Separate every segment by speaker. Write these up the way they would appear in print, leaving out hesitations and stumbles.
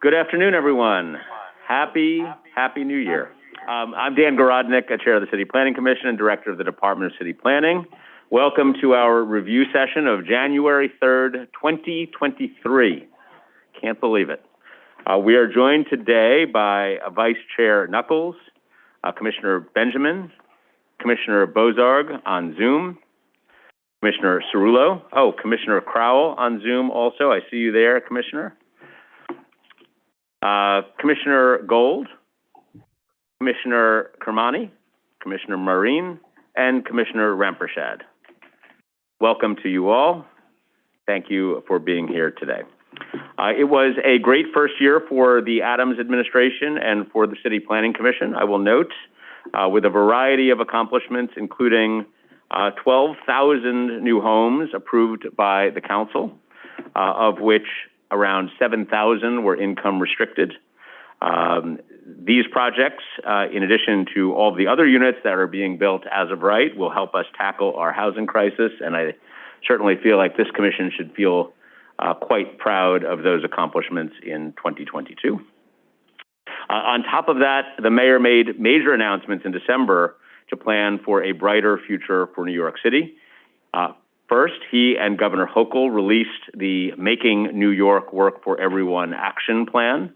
Speaker 1: Good afternoon, everyone. Happy New Year. I'm Dan Garodnick, Chair of the City Planning Commission and Director of the Department of City Planning. Welcome to our review session of January 3rd, 2023. Can't believe it. We are joined today by Vice Chair Knuckles, Commissioner Benjamin, Commissioner Bozarg on Zoom, Commissioner Cerullo, Commissioner Crowell on Zoom also. I see you there, Commissioner. Commissioner Gold, Commissioner Kermani, Commissioner Marine, and Commissioner Ramprashad. Welcome to you all. Thank you for being here today. It was a great first year for the Adams administration and for the City Planning Commission, I will note, with a variety of accomplishments, including 12,000 new homes approved by the council, of which around 7,000 were income restricted. These projects, in addition to all the other units that are being built as of right, will help us tackle our housing crisis, and I certainly feel like this commission should feel quite proud of those accomplishments in 2022. On top of that, the mayor made major announcements in December to plan for a brighter future for New York City. First, he and Governor Hochul released the Making New York Work for Everyone action plan.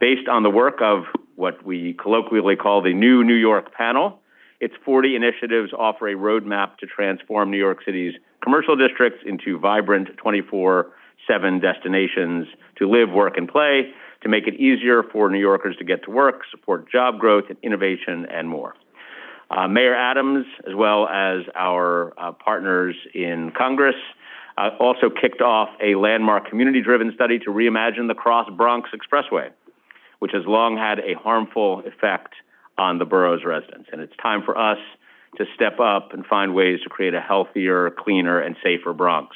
Speaker 1: Based on the work of what we colloquially call the New New York panel, its 40 initiatives offer a roadmap to transform New York City's commercial districts into vibrant 24/7 destinations to live, work, and play, to make it easier for New Yorkers to get to work, support job growth and innovation, and more. Mayor Adams, as well as our partners in Congress, also kicked off a landmark community-driven study to reimagine the Cross Bronx Expressway, which has long had a harmful effect on the borough's residents. And it's time for us to step up and find ways to create a healthier, cleaner, and safer Bronx.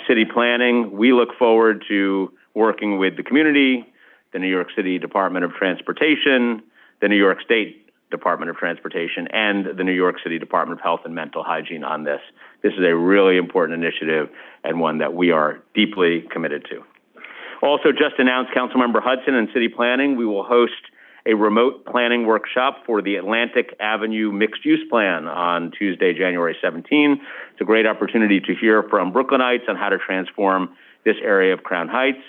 Speaker 1: City planning, we look forward to working with the community, the New York City Department of Transportation, the New York State Department of Transportation, and the New York City Department of Health and Mental Hygiene on this. This is a really important initiative and one that we are deeply committed to. Also just announced, Councilmember Hudson and City Planning, we will host a remote planning workshop for the Atlantic Avenue mixed-use plan on Tuesday, January 17. It's a great opportunity to hear from Brooklynites on how to transform this area of Crown Heights.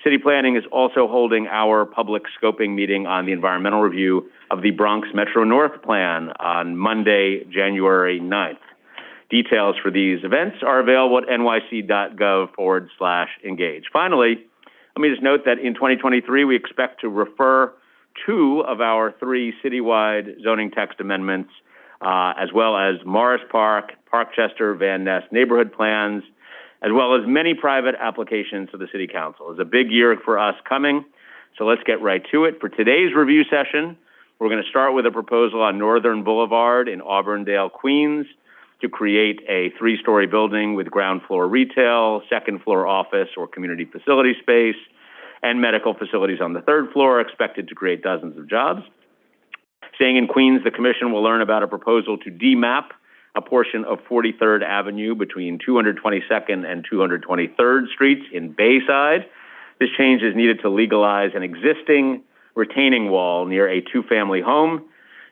Speaker 1: City Planning is also holding our public scoping meeting on the environmental review of the Bronx Metro North Plan on Monday, January 9th. Details for these events are available at nyc.gov/engage. Finally, let me just note that in 2023, we expect to refer 2 of our 3 citywide zoning text amendments, as well as Morris Park, Parkchester, Van Ness neighborhood plans, as well as many private applications to the City Council. It's a big year for us coming, so let's get right to it. For today's review session, we're going to start with a proposal on Northern Boulevard in Auburndale, Queens, to create a 3-story building with ground floor retail, second floor office or community facility space, and medical facilities on the 3rd floor, expected to create dozens of jobs. Staying in Queens, the Commission will learn about a proposal to demap a portion of 43rd Avenue between 222nd and 223rd Streets in Bayside. This change is needed to legalize an existing retaining wall near a 2-family home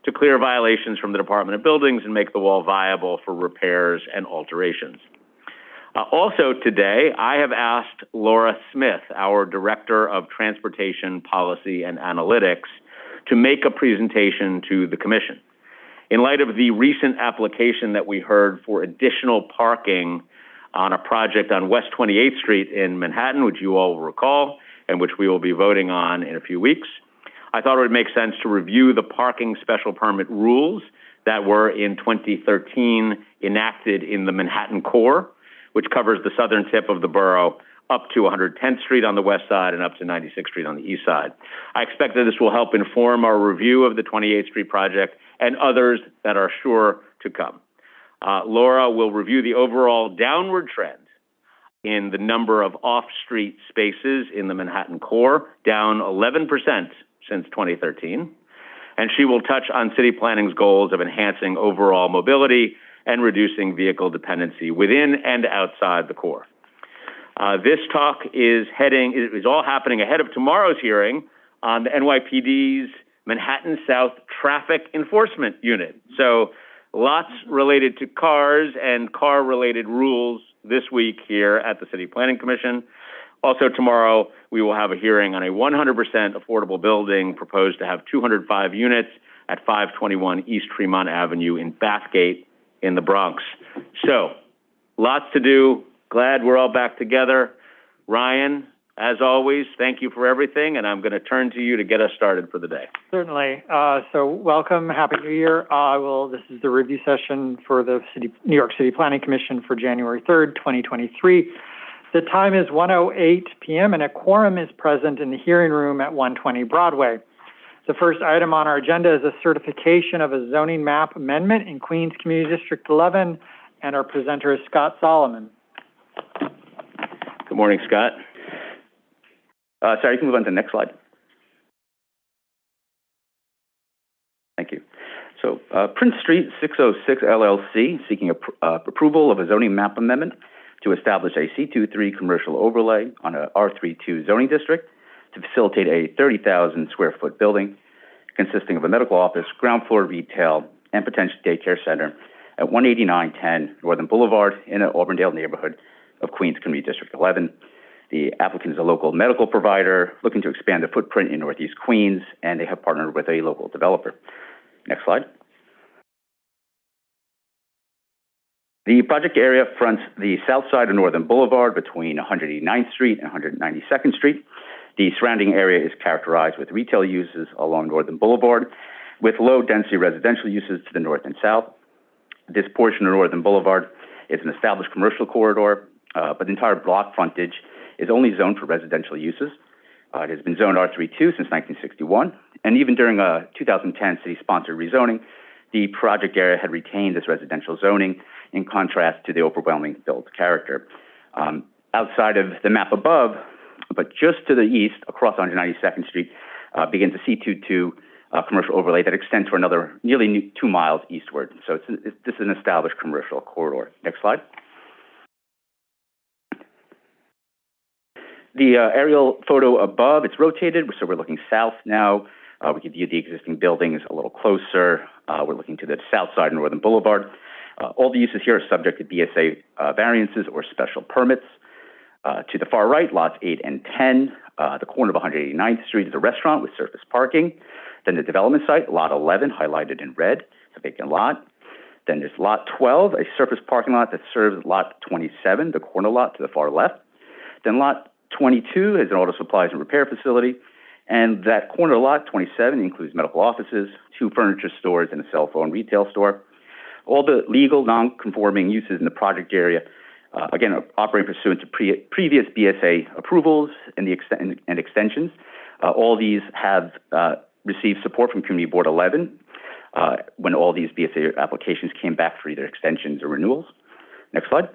Speaker 1: to clear violations from the Department of Buildings and make the wall viable for repairs and alterations. Also today, I have asked Laura Smith, our Director of Transportation Policy and Analytics, to make a presentation to the Commission. In light of the recent application that we heard for additional parking on a project on West 28th Street in Manhattan, which you all will recall, and which we will be voting on in a few weeks, I thought it would make sense to review the parking special permit rules that were in 2013 enacted in the Manhattan core, which covers the southern tip of the borough up to 110th Street on the west side and up to 96th Street on the east side. I expect that this will help inform our review of the 28th Street project and others that are sure to come. Laura will review the overall downward trend in the number of off-street spaces in the Manhattan core, down 11% since 2013. And she will touch on city planning's goals of enhancing overall mobility and reducing vehicle dependency within and outside the core. This talk is all happening ahead of tomorrow's hearing on the NYPD's Manhattan South Traffic Enforcement Unit. So lots related to cars and car-related rules this week here at the City Planning Commission. Also tomorrow, we will have a hearing on a 100% affordable building proposed to have 205 units at 521 East Tremont Avenue in Bathgate in the Bronx. So, lots to do. Glad we're all back together. Ryan, as always, thank you for everything, and I'm going to turn to you to get us started for the day.
Speaker 2: Certainly. So welcome. Happy New Year. This is the review session for the New York City Planning Commission for January 3rd, 2023. The time is 1:08 p.m. and a quorum is present in the hearing room at 120 Broadway. The first item on our agenda is a certification of a zoning map amendment in Queens Community District 11, and our presenter is Scott Solomon.
Speaker 3: Good morning, Scott. Sorry, you can move on to the next slide. Thank you. So, Prince Street 606 LLC seeking approval of a zoning map amendment to establish a C23 commercial overlay on a R32 zoning district to facilitate a 30,000 square foot building consisting of a medical office, ground floor retail, and potential daycare center at 18910 Northern Boulevard in the Auburndale neighborhood of Queens Community District 11. The applicant is a local medical provider looking to expand the footprint in Northeast Queens, and they have partnered with a local developer. Next slide. The project area fronts the south side of Northern Boulevard between 189th Street and 192nd Street. The surrounding area is characterized with retail uses along Northern Boulevard, with low-density residential uses to the north and south. This portion of Northern Boulevard is an established commercial corridor, but the entire block frontage is only zoned for residential uses. It has been zoned R32 since 1961, and even during a 2010 city-sponsored rezoning, the project area had retained this residential zoning in contrast to the overwhelming built character. Outside of the map above, but just to the east, across 192nd Street, begins a C22 commercial overlay that extends for another nearly 2 miles eastward. So this is an established commercial corridor. Next slide. The aerial photo above, it's rotated, so we're looking south now. We can view the existing buildings a little closer. We're looking to the south side of Northern Boulevard. All the uses here are subject to BSA variances or special permits. To the far right, lots 8 and 10, the corner of 189th Street is a restaurant with surface parking. Then the development site, lot 11, highlighted in red, it's a vacant lot. Then there's lot 12, a surface parking lot that serves lot 27, the corner lot to the far left. Then lot 22 is an auto supplies and repair facility. And that corner lot, 27, includes medical offices, 2 furniture stores, and a cell phone retail store. All the legal non-conforming uses in the project area, again, are operating pursuant to previous BSA approvals and extensions. All these have received support from Community Board 11 when all these BSA applications came back for either extensions or renewals. Next slide.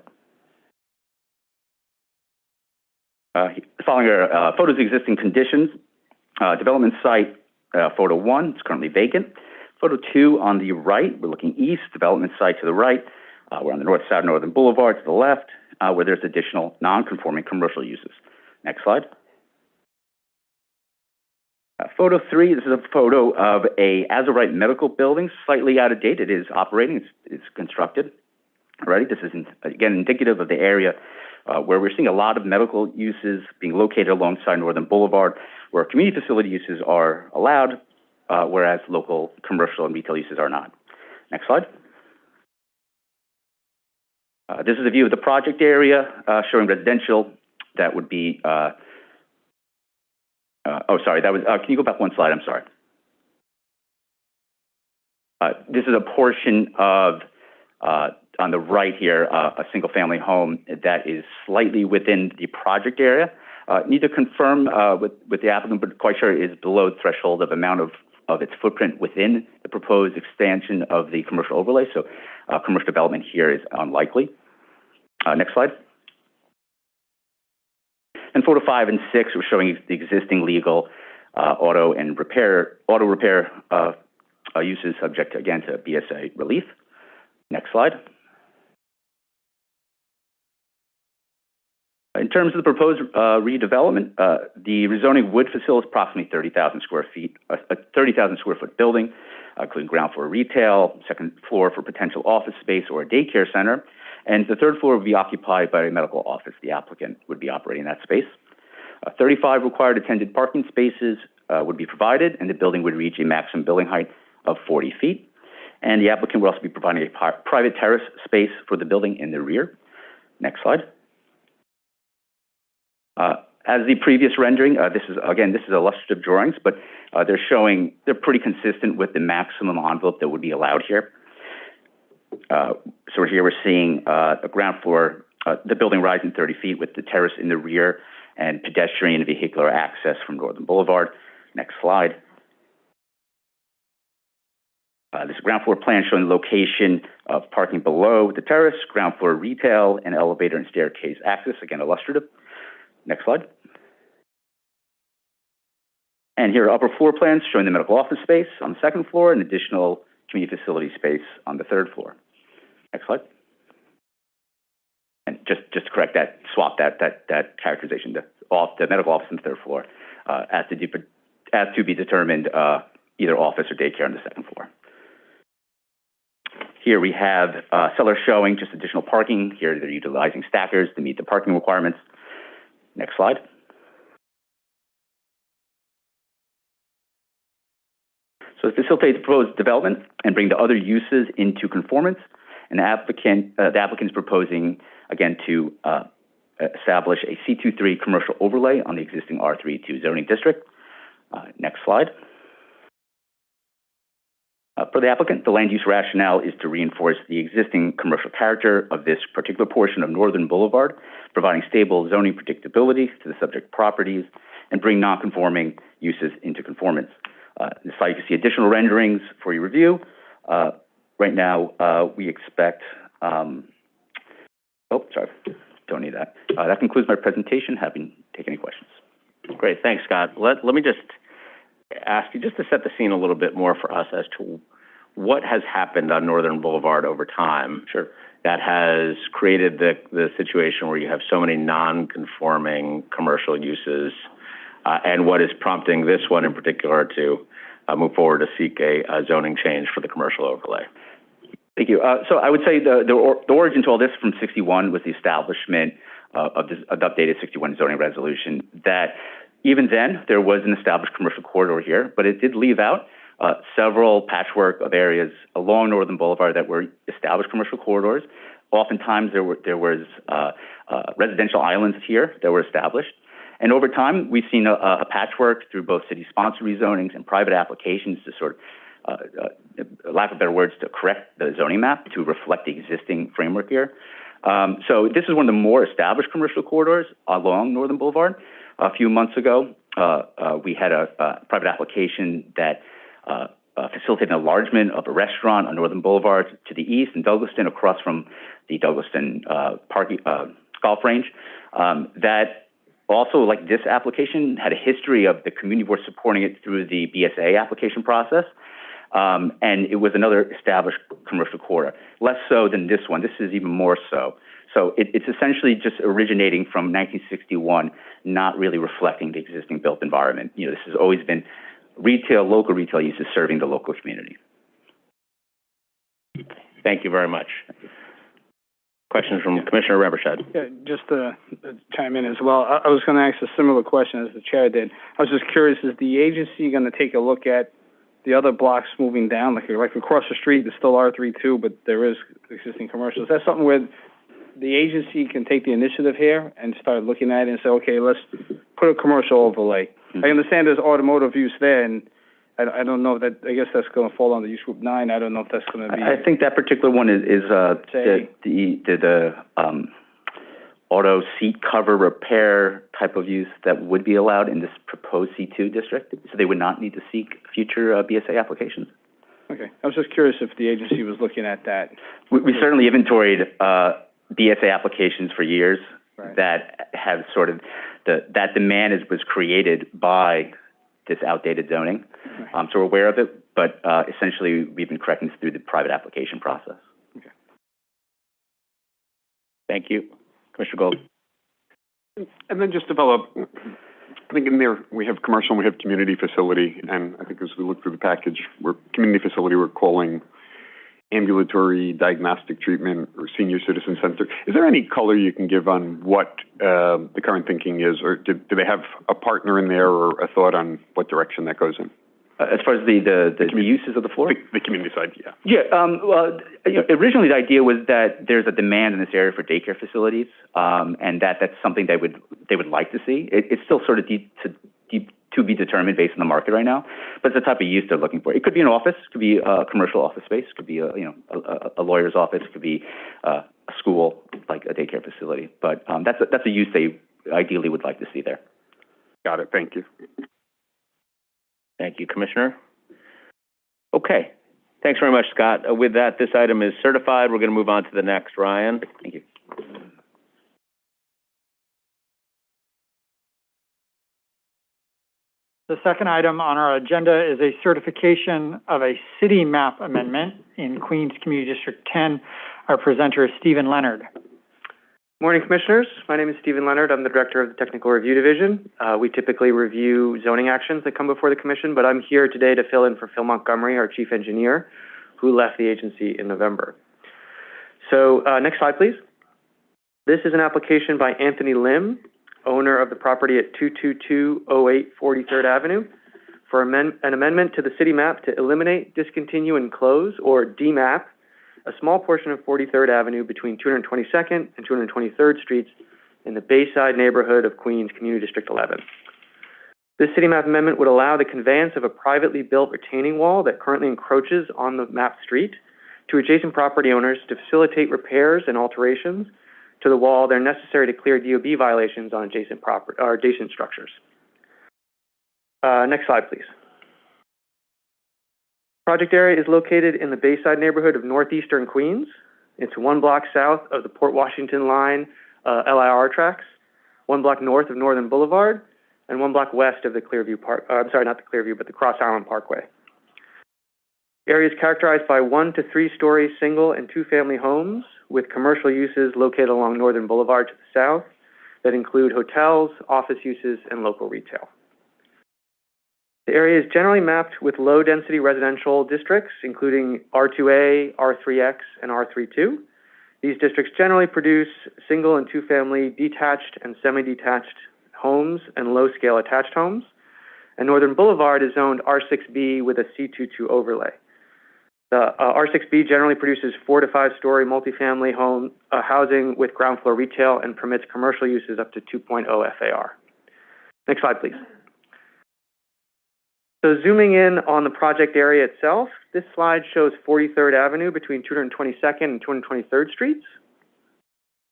Speaker 3: Following our photos of existing conditions, development site, photo 1, it's currently vacant. Photo 2 on the right, we're looking east, development site to the right. We're on the north side of Northern Boulevard to the left, where there's additional non-conforming commercial uses. Next slide. Photo 3, this is a photo of a as-of-right medical building, slightly out of date. It is operating, it's constructed. Alrighty, this is, again, indicative of the area where we're seeing a lot of medical uses being located alongside Northern Boulevard, where community facility uses are allowed, whereas local commercial and retail uses are not. Next slide. This is a view of the project area showing residential. That would be, can you go back one slide? I'm sorry. This is a portion of, on the right here, a single family home that is slightly within the project area. Need to confirm with the applicant, but quite sure it is below the threshold of amount of its footprint within the proposed expansion of the commercial overlay. So commercial development here is unlikely. Next slide. And photo 5 and 6, we're showing the existing legal auto repair uses subject, again, to BSA relief. Next slide. In terms of the proposed redevelopment, the rezoning would facilitate approximately 30,000 square feet, a 30,000 square foot building, including ground floor retail, second floor for potential office space or a daycare center, and the third floor would be occupied by a medical office. The applicant would be operating that space. 35 required attended parking spaces would be provided, and the building would reach a maximum building height of 40 feet. And the applicant would also be providing a private terrace space for the building in the rear. Next slide. As the previous rendering, this is illustrative drawings, but they're pretty consistent with the maximum envelope that would be allowed here. So here we're seeing a ground floor, the building rising 30 feet with the terrace in the rear and pedestrian and vehicular access from Northern Boulevard. Next slide. This ground floor plan showing the location of parking below the terrace, ground floor retail, and elevator and staircase access, again illustrative. Next slide. And here are upper floor plans showing the medical office space on the second floor and additional community facility space on the third floor. Next slide. And just to correct that, swap that characterization, the medical office on the third floor, as to be determined either office or daycare on the second floor. Here we have sellers showing just additional parking. Here they're utilizing stackers to meet the parking requirements. Next slide. So to facilitate the proposed development and bring the other uses into conformance, the applicant is proposing, again, to establish a C23 commercial overlay on the existing R32 zoning district. Next slide. For the applicant, the land use rationale is to reinforce the existing commercial character of this particular portion of Northern Boulevard, providing stable zoning predictability to the subject properties and bring non-conforming uses into conformance. This slide, you can see additional renderings for your review. Right now, we expect, don't need that. That concludes my presentation. Happy to take any questions.
Speaker 1: Great, thanks, Scott. Let me just ask you just to set the scene a little bit more for us as to what has happened on Northern Boulevard over time.
Speaker 3: Sure.
Speaker 1: That has created the situation where you have so many non-conforming commercial uses, and what is prompting this one in particular to move forward to seek a zoning change for the commercial overlay.
Speaker 3: Thank you. So I would say the origin to all this from 61 was the establishment of the updated 61 zoning resolution. That even then there was an established commercial corridor here, but it did leave out several patchwork of areas along Northern Boulevard that were established commercial corridors. Oftentimes there was residential islands here that were established. And over time, we've seen a patchwork through both city-sponsored rezonings and private applications to sort of, lack of better words, to correct the zoning map to reflect the existing framework here. So this is one of the more established commercial corridors along Northern Boulevard. A few months ago, we had a private application that facilitated an enlargement of a restaurant on Northern Boulevard to the east in Douglaston, across from the Douglaston golf range. That also, like this application, had a history of the community board supporting it through the BSA application process. And it was another established commercial corridor. Less so than this one. This is even more so. So it's essentially just originating from 1961, not really reflecting the existing built environment. You know, this has always been local retail uses serving the local community.
Speaker 1: Thank you very much. Questions from Commissioner Rempershed?
Speaker 4: Yeah, just to chime in as well. I was going to ask a similar question as the chair did. I was just curious, is the agency going to take a look at the other blocks moving down? Like across the street, there's still R32, but there is existing commercial. Is that something where the agency can take the initiative here and start looking at it and say, okay, let's put a commercial overlay? I understand there's automotive use there, and I don't know that, I guess that's going to fall under use group 9. I don't know if that's going to be.
Speaker 3: I think that particular one is the auto seat cover repair type of use that would be allowed in this proposed C2 district. So they would not need to seek future BSA applications.
Speaker 4: Okay. I was just curious if the agency was looking at that.
Speaker 3: We certainly inventoried BSA applications for years.
Speaker 4: Right.
Speaker 3: That have sort of that demand was created by this outdated zoning.
Speaker 4: Right.
Speaker 3: So we're aware of it, but essentially we've been correcting this through the private application process.
Speaker 4: Okay.
Speaker 1: Thank you. Commissioner Gold.
Speaker 5: And then just develop, I think in there, we have commercial and we have community facility, and I think as we look through the package, community facility, we're calling ambulatory diagnostic treatment or senior citizen center. Is there any color you can give on what the current thinking is, or do they have a partner in there or a thought on what direction that goes in?
Speaker 3: As far as the uses of the floor?
Speaker 5: The community side, yeah.
Speaker 3: Yeah, well, originally the idea was that there's a demand in this area for daycare facilities, and that's something they would like to see. It's still sort of to be determined based on the market right now, but it's the type of use they're looking for. It could be an office, it could be a commercial office space, it could be a lawyer's office, it could be a school, like a daycare facility. But that's a use they ideally would like to see there.
Speaker 5: Got it. Thank you.
Speaker 1: Thank you, Commissioner. Okay. Thanks very much, Scott. With that, this item is certified. We're going to move on to the next. Ryan.
Speaker 3: Thank you.
Speaker 2: The second item on our agenda is a certification of a city map amendment in Queens Community District 10. Our presenter is Stephen Leonard.
Speaker 6: Morning, Commissioners. My name is Stephen Leonard. I'm the Director of the Technical Review Division. We typically review zoning actions that come before the Commission, but I'm here today to fill in for Phil Montgomery, our Chief Engineer, who left the agency in November. So next slide, please. This is an application by Anthony Lim, owner of the property at 22208 43rd Avenue, for an amendment to the city map to eliminate, discontinue, and close, or DMAP, a small portion of 43rd Avenue between 222nd and 223rd Streets in the Bayside neighborhood of Queens Community District 11. This city map amendment would allow the conveyance of a privately built retaining wall that currently encroaches on the mapped street to adjacent property owners to facilitate repairs and alterations to the wall that are necessary to clear DOB violations on adjacent structures. Next slide, please. Project area is located in the Bayside neighborhood of northeastern Queens. It's 1 block south of the Port Washington line LIR tracks, 1 block north of Northern Boulevard, and 1 block west of the Clearview Park. I'm sorry, not the Clearview, but the Cross Island Parkway. The area is characterized by 1 to 3 story single and 2-family homes with commercial uses located along Northern Boulevard to the south that include hotels, office uses, and local retail. The area is generally mapped with low-density residential districts, including R2A, R3X, and R32. These districts generally produce single and 2-family detached and semi-detached homes and low-scale attached homes. And Northern Boulevard is zoned R6B with a C22 overlay. The R6B generally produces 4 to 5 story multifamily home housing with ground floor retail and permits commercial uses up to 2.0 FAR. Next slide, please. So zooming in on the project area itself, this slide shows 43rd Avenue between 222nd and 223rd Streets.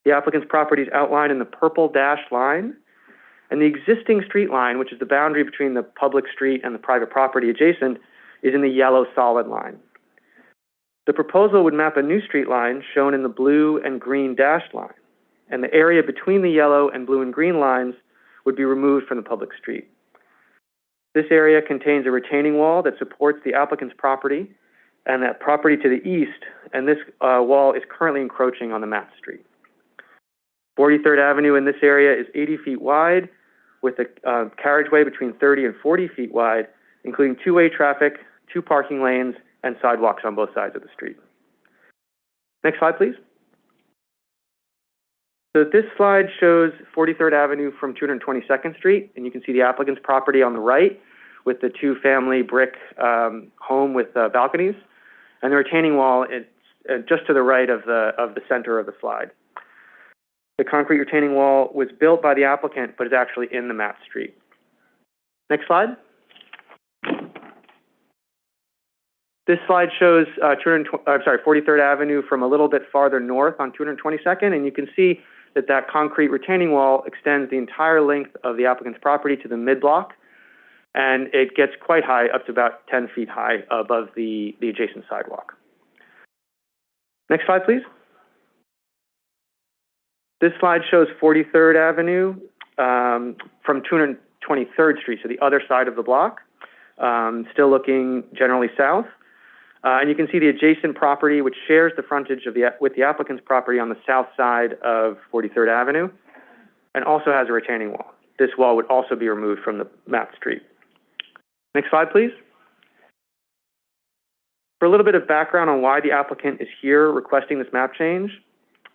Speaker 6: The applicant's property is outlined in the purple dashed line, and the existing street line, which is the boundary between the public street and the private property adjacent, is in the yellow solid line. The proposal would map a new street line shown in the blue and green dashed line, and the area between the yellow and blue and green lines would be removed from the public street. This area contains a retaining wall that supports the applicant's property and that property to the east, and this wall is currently encroaching on the mapped street. 43rd Avenue in this area is 80 feet wide with a carriageway between 30 and 40 feet wide, including 2-way traffic, 2 parking lanes, and sidewalks on both sides of the street. Next slide, please. So this slide shows 43rd Avenue from 222nd Street, and you can see the applicant's property on the right with the 2-family brick home with balconies, and the retaining wall is just to the right of the center of the slide. The concrete retaining wall was built by the applicant, but is actually in the mapped street. Next slide. This slide shows 43rd Avenue from a little bit farther north on 222nd, and you can see that concrete retaining wall extends the entire length of the applicant's property to the mid-block, and it gets quite high, up to about 10 feet high above the adjacent sidewalk. Next slide, please. This slide shows 43rd Avenue from 223rd Street, so the other side of the block, still looking generally south. And you can see the adjacent property, which shares the frontage with the applicant's property on the south side of 43rd Avenue. and also has a retaining wall. This wall would also be removed from the mapped street. Next slide, please. For a little bit of background on why the applicant is here requesting this map change,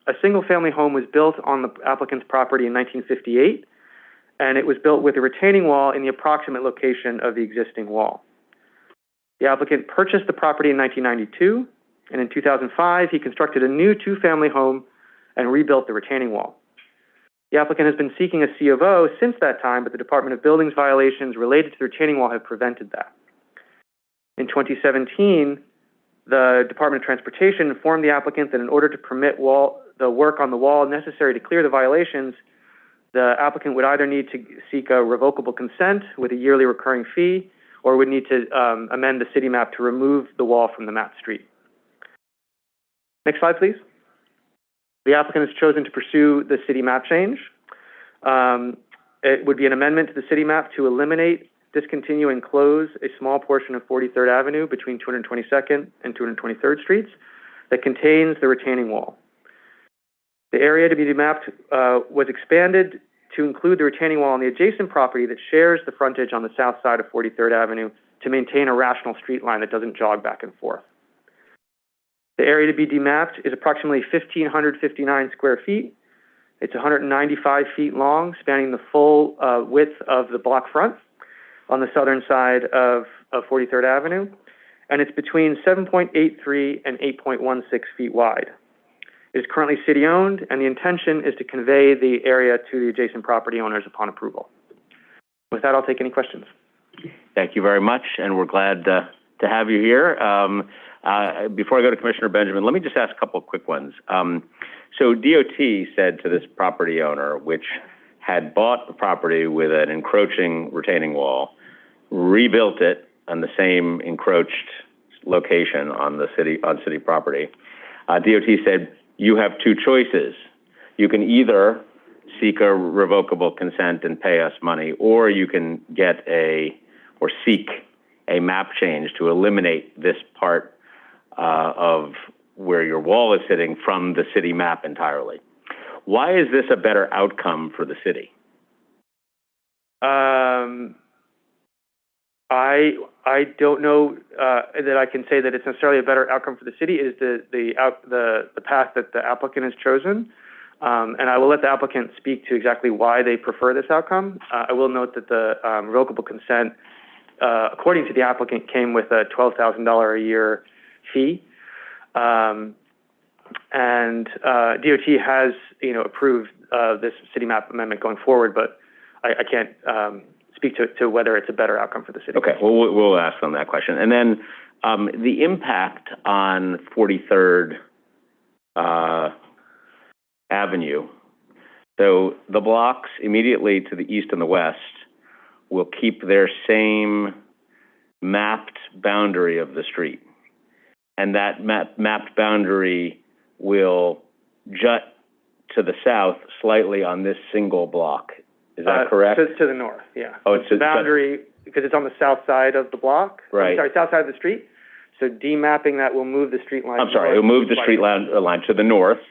Speaker 6: a single-family home was built on the applicant's property in 1958, and it was built with a retaining wall in the approximate location of the existing wall. The applicant purchased the property in 1992, and in 2005, he constructed a new two-family home and rebuilt the retaining wall. The applicant has been seeking a C of O since that time, but the Department of Buildings violations related to the retaining wall have prevented that. In 2017, the Department of Transportation informed the applicant that in order to permit the work on the wall necessary to clear the violations, the applicant would either need to seek a revocable consent with a yearly recurring fee, or would need to amend the city map to remove the wall from the mapped street. Next slide, please. The applicant has chosen to pursue the city map change. It would be an amendment to the city map to eliminate, discontinue, and close a small portion of 43rd Avenue between 222nd and 223rd Streets that contains the retaining wall. The area to be demapped was expanded to include the retaining wall on the adjacent property that shares the frontage on the south side of 43rd Avenue to maintain a rational street line that doesn't jog back and forth. The area to be demapped is approximately 1,559 square feet. It's 195 feet long, spanning the full width of the block front on the southern side of 43rd Avenue, and it's between 7.83 and 8.16 feet wide. It is currently city-owned, and the intention is to convey the area to the adjacent property owners upon approval. With that, I'll take any questions.
Speaker 1: Thank you very much, and we're glad to have you here. Before I go to Commissioner Benjamin, let me just ask a couple of quick ones. So DOT said to this property owner, which had bought the property with an encroaching retaining wall, rebuilt it on the same encroached location on city property. DOT said, you have two choices. You can either seek a revocable consent and pay us money, or you can seek a map change to eliminate this part of where your wall is sitting from the city map entirely. Why is this a better outcome for the city?
Speaker 6: I don't know that I can say that it's necessarily a better outcome for the city. It is the path that the applicant has chosen, and I will let the applicant speak to exactly why they prefer this outcome. I will note that the revocable consent, according to the applicant, came with a $12,000 a year fee, and DOT has approved this city map amendment going forward, but I can't speak to whether it's a better outcome for the city.
Speaker 1: Okay, well, we'll ask them that question. And then the impact on 43rd Avenue. So the blocks immediately to the east and the west will keep their same mapped boundary of the street. And that mapped boundary will jut to the south slightly on this single block. Is that correct?
Speaker 6: To the north, yeah.
Speaker 1: Oh, it's
Speaker 6: the boundary, because it's on the south side of the block.
Speaker 1: Right.
Speaker 6: South side of the street. So demapping that will move the street line.
Speaker 1: I'm sorry, it will move the street line to the north,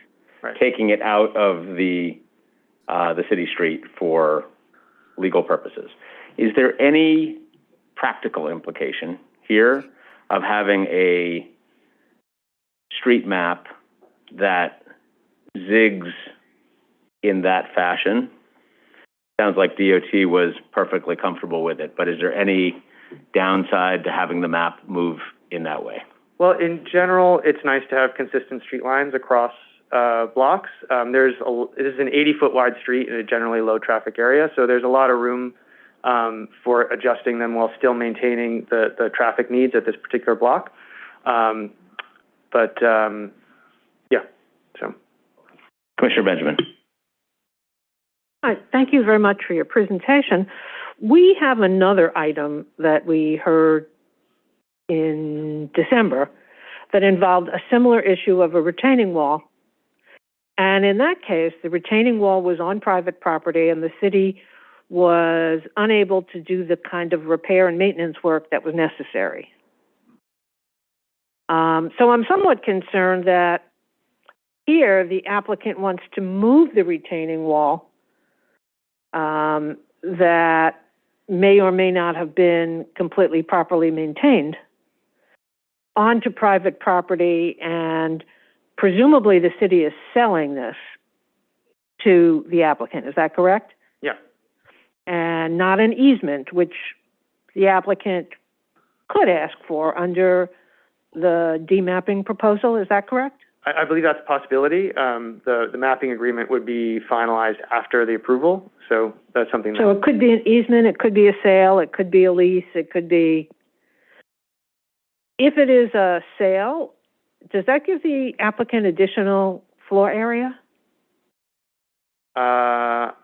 Speaker 6: right,
Speaker 1: taking it out of the city street for legal purposes. Is there any practical implication here of having a street map that zigs in that fashion? Sounds like DOT was perfectly comfortable with it, but is there any downside to having the map move in that way?
Speaker 6: Well, in general, it's nice to have consistent street lines across blocks. It is an 80-foot wide street in a generally low traffic area, so there's a lot of room for adjusting them while still maintaining the traffic needs at this particular block. Yeah, so.
Speaker 1: Commissioner Benjamin.
Speaker 7: Hi, thank you very much for your presentation. We have another item that we heard in December that involved a similar issue of a retaining wall. And in that case, the retaining wall was on private property and the city was unable to do the kind of repair and maintenance work that was necessary. So I'm somewhat concerned that here the applicant wants to move the retaining wall that may or may not have been completely properly maintained onto private property, and presumably the city is selling this to the applicant. Is that correct?
Speaker 6: Yeah.
Speaker 7: And not an easement, which the applicant could ask for under the demapping proposal. Is that correct?
Speaker 6: I believe that's a possibility. The mapping agreement would be finalized after the approval, so that's something that...
Speaker 7: So it could be an easement, it could be a sale, it could be a lease, it could be... If it is a sale, does that give the applicant additional floor area?
Speaker 6: I'll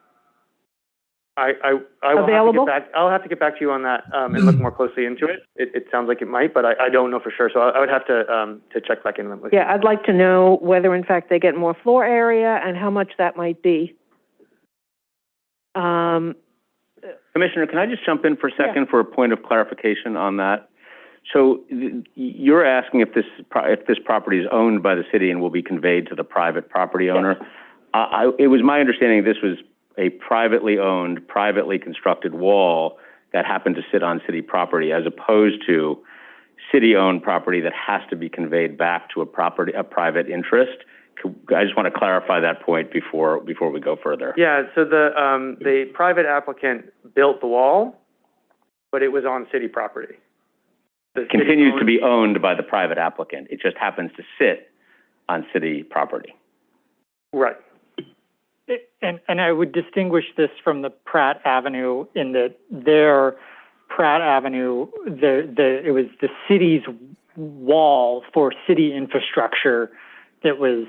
Speaker 6: have to get back to you on that, and look more closely into it. It sounds like it might, but I don't know for sure, so I would have to check back in with you.
Speaker 7: Yeah, I'd like to know whether in fact they get more floor area and how much that might be.
Speaker 1: Commissioner, can I just jump in for a second for a point of clarification on that? So you're asking if this property is owned by the city and will be conveyed to the private property owner? Yes. It was my understanding this was a privately owned, privately constructed wall that happened to sit on city property, as opposed to city-owned property that has to be conveyed back to a private interest. I just want to clarify that point before we go further.
Speaker 6: Yeah, so the private applicant built the wall, but it was on city property. It continues
Speaker 1: to be owned by the private applicant. It just happens to sit on city property.
Speaker 6: Right.
Speaker 2: And I would distinguish this from the Pratt Avenue in that their Pratt Avenue, it was the city's wall for city infrastructure that was.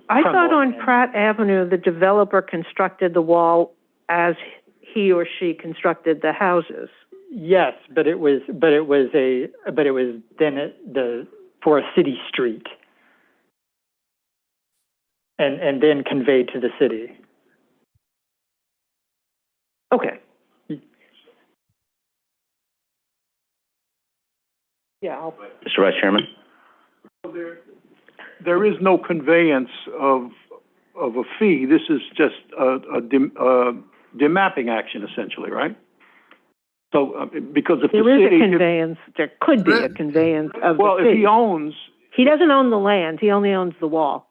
Speaker 7: I thought on Pratt Avenue the developer constructed the wall as he or she constructed the houses.
Speaker 2: Yes, but it was for a city street. And then conveyed to the city.
Speaker 7: Okay. Yeah.
Speaker 1: Mr. Vice Chairman?
Speaker 8: There is no conveyance of a fee. This is just a demapping action, essentially, right? So, because if
Speaker 7: there
Speaker 8: the city...
Speaker 7: There is a conveyance. There could be a conveyance of the fee.
Speaker 8: Well, if he owns...
Speaker 7: He doesn't own the land. He only owns the wall.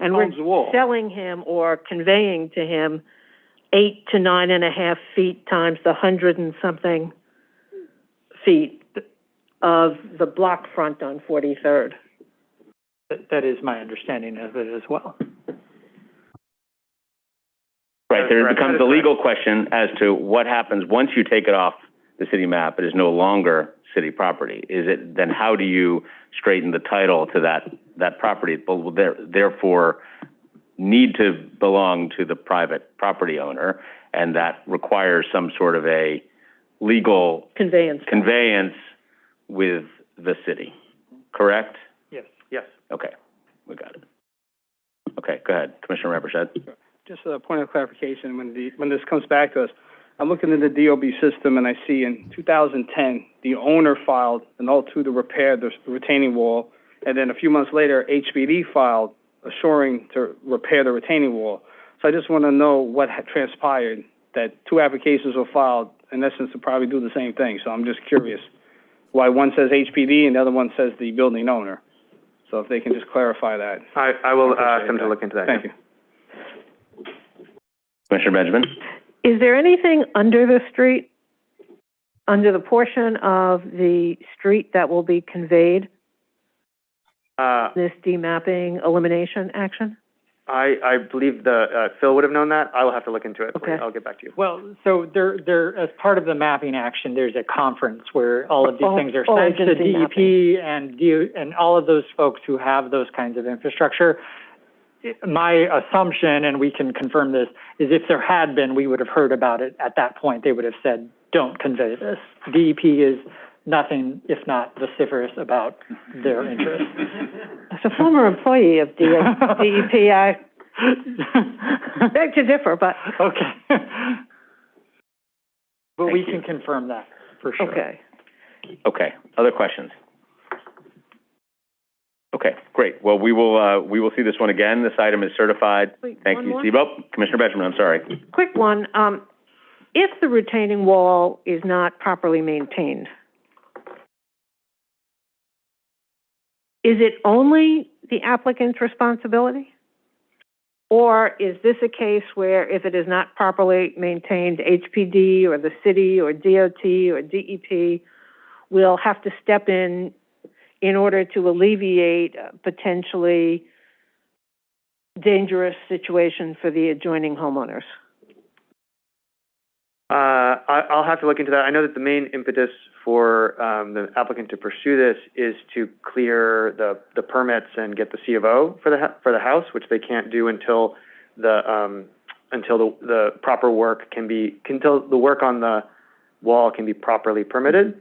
Speaker 7: And we're
Speaker 8: wall.
Speaker 7: selling him or conveying to him 8 to 9.5 feet times the 100 and something feet of the block front on 43rd.
Speaker 2: That is my understanding of it as well.
Speaker 1: Right, there becomes the legal question as to what happens once you take it off the city map. It is no longer city property. Then how do you straighten the title to that property? It will therefore need to belong to the private property owner, and that requires some sort of a legal conveyance with the city. Correct?
Speaker 2: Yes.
Speaker 6: Yes.
Speaker 1: Okay, we got it. Okay, go ahead, Commissioner Rampersad.
Speaker 4: Just a point of clarification, when this comes back to us, I'm looking at the DOB system and I see in 2010, the owner filed an L2 to repair the retaining wall, and then a few months later, HBD filed assuring to repair the retaining wall. So I just want to know what had transpired, that two applications were filed, in essence, to probably do the same thing. So I'm just curious why one says HBD and the other one says the building owner. So if they can just clarify that.
Speaker 6: I will ask them to look into that.
Speaker 4: Thank you.
Speaker 1: Commissioner Benjamin?
Speaker 7: Is there anything under the street, under the portion of the street that will be conveyed, this demapping elimination action?
Speaker 6: I believe Phil would have known that. I will have to look into it.
Speaker 7: Okay.
Speaker 6: I'll get back to you.
Speaker 2: Well, so there, as part of the mapping action, there's a conference where all of these things are sent to DEP and all of those folks who have those kinds of infrastructure. My assumption, and we can confirm this, is if there had been, we would have heard about it at that point. They would have said, don't convey this. DEP is nothing if not vociferous about their interests.
Speaker 7: As a former employee of DEP, I beg to differ, but...
Speaker 2: Okay. But we can confirm that, for sure.
Speaker 7: Okay.
Speaker 1: Okay, other questions? Okay, great. Well, we will see this one again. This item is certified.
Speaker 7: Wait,
Speaker 1: Thank
Speaker 7: one
Speaker 1: you,
Speaker 7: more?
Speaker 1: Steve. Oh, Commissioner Benjamin, I'm sorry.
Speaker 7: Quick one. If the retaining wall is not properly maintained, is it only the applicant's responsibility? Or is this a case where if it is not properly maintained, HPD or the city or DOT or DEP will have to step in order to alleviate a potentially dangerous situation for the adjoining homeowners?
Speaker 6: I'll have to look into that. I know that the main impetus for the applicant to pursue this is to clear the permits and get the C of O for the house, which they can't do until the proper work until the work on the wall can be properly permitted.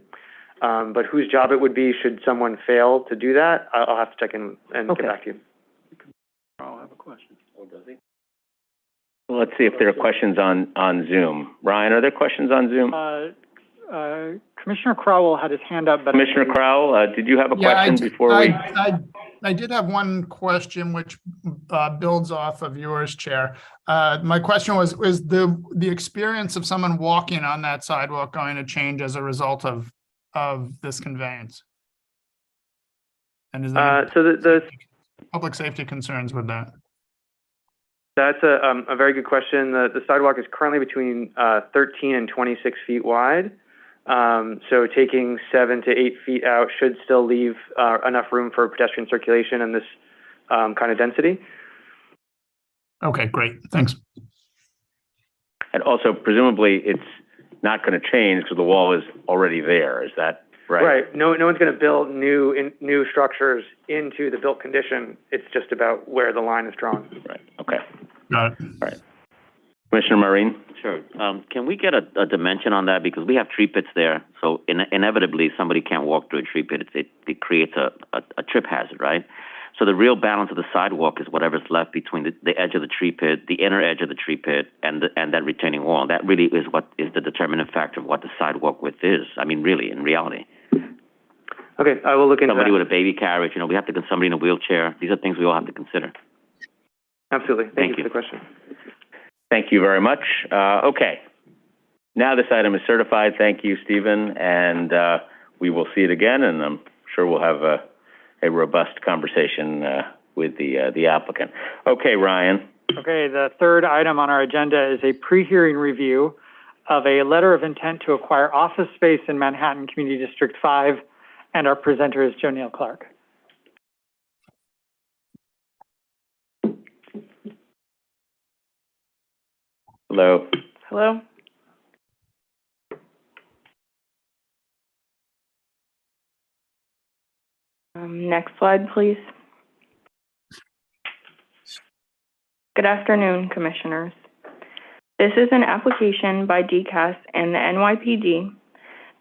Speaker 6: But whose job it would be should someone fail to do that, I'll have to check in and
Speaker 7: Okay.
Speaker 6: get back to you.
Speaker 8: I'll have a question.
Speaker 1: Oh, does he? Well, let's see if there are questions on Zoom. Ryan, are there questions on Zoom?
Speaker 2: Commissioner Crowell had his hand up, but...
Speaker 1: Commissioner Crowell, did you have a question before we?
Speaker 9: I did have one question which builds off of yours, Chair. My question was the experience of someone walking on that sidewalk going to change as a result of this conveyance? And is there
Speaker 6: So the
Speaker 9: public safety concerns with that?
Speaker 6: That's a very good question. The sidewalk is currently between 13 and 26 feet wide. So taking 7 to 8 feet out should still leave enough room for pedestrian circulation and this kind of density.
Speaker 9: Okay, great. Thanks.
Speaker 1: And also, presumably, it's not going to change because the wall is already there. Is that right?
Speaker 6: Right. No one's going to build new structures into the built condition. It's just about where the line is drawn.
Speaker 1: Right. Okay.
Speaker 9: Got it.
Speaker 1: All right. Commissioner Marine?
Speaker 10: Sure. Can we get a dimension on that? Because we have tree pits there, so inevitably somebody can't walk through a tree pit. It creates a trip hazard, right? So the real balance of the sidewalk is whatever's left between the edge of the tree pit, the inner edge of the tree pit, and that retaining wall. That really is what is the determining factor of what the sidewalk width is. I mean, really, in reality.
Speaker 6: Okay, I will look into
Speaker 10: Somebody
Speaker 6: that.
Speaker 10: with a baby carriage, we have to get somebody in a wheelchair. These are things we all have to consider.
Speaker 6: Absolutely. Thank you
Speaker 10: Thank
Speaker 6: for the question.
Speaker 1: Thank you very much. Okay. Now this item is certified. Thank you, Stephen. And we will see it again, and I'm sure we'll have a robust conversation with the applicant. Okay, Ryan.
Speaker 2: Okay, the third item on our agenda is a pre-hearing review of a letter of intent to acquire office space in Manhattan Community District 5, and our presenter is Jo Neal Clark.
Speaker 1: Hello.
Speaker 11: Hello. Next slide, please. Good afternoon, Commissioners. This is an application by DCAS and the NYPD.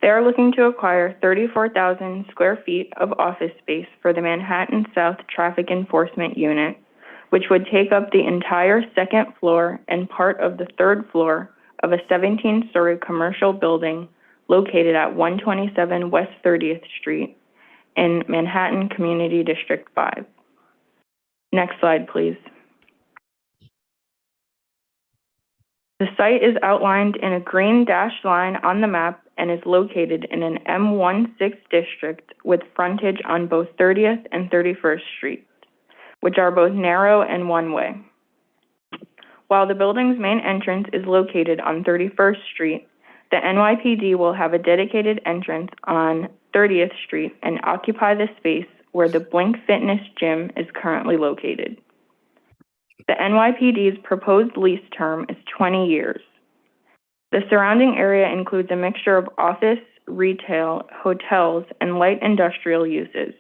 Speaker 11: They are looking to acquire 34,000 square feet of office space for the Manhattan South Traffic Enforcement Unit, which would take up the entire second floor and part of the third floor of a 17-story commercial building located at 127 West 30th Street in Manhattan Community District 5. Next slide, please. The site is outlined in a green dashed line on the map and is located in an M16 district with frontage on both 30th and 31st Street, which are both narrow and one-way. While the building's main entrance is located on 31st Street, the NYPD will have a dedicated entrance on 30th Street and occupy the space where the Blink Fitness Gym is currently located. The NYPD's proposed lease term is 20 years. The surrounding area includes a mixture of office, retail, hotels, and light industrial uses.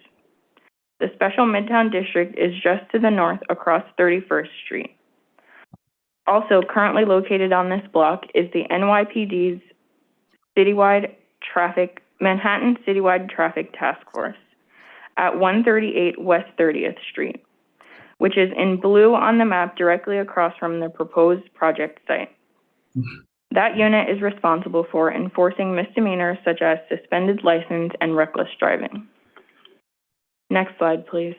Speaker 11: The Special Midtown District is just to the north across 31st Street. Also currently located on this block is the NYPD's Manhattan Citywide Traffic Task Force at 138 West 30th Street, which is in blue on the map directly across from the proposed project site. That unit is responsible for enforcing misdemeanors such as suspended license and reckless driving. Next slide, please.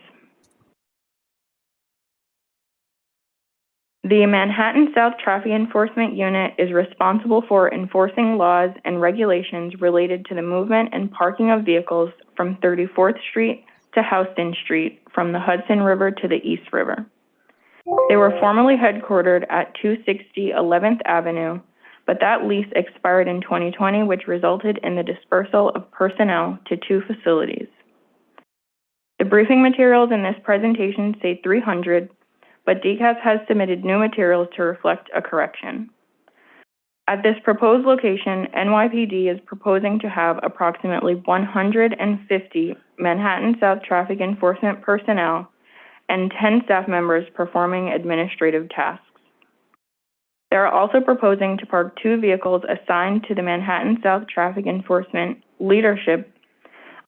Speaker 11: The Manhattan South Traffic Enforcement Unit is responsible for enforcing laws and regulations related to the movement and parking of vehicles from 34th Street to Houston Street, from the Hudson River to the East River. They were formerly headquartered at 260 11th Avenue, but that lease expired in 2020, which resulted in the dispersal of personnel to 2 facilities. The briefing materials in this presentation say 300, but DCAS has submitted new materials to reflect a correction. At this proposed location, NYPD is proposing to have approximately 150 Manhattan South traffic enforcement personnel and 10 staff members performing administrative tasks. They are also proposing to park 2 vehicles assigned to the Manhattan South Traffic Enforcement leadership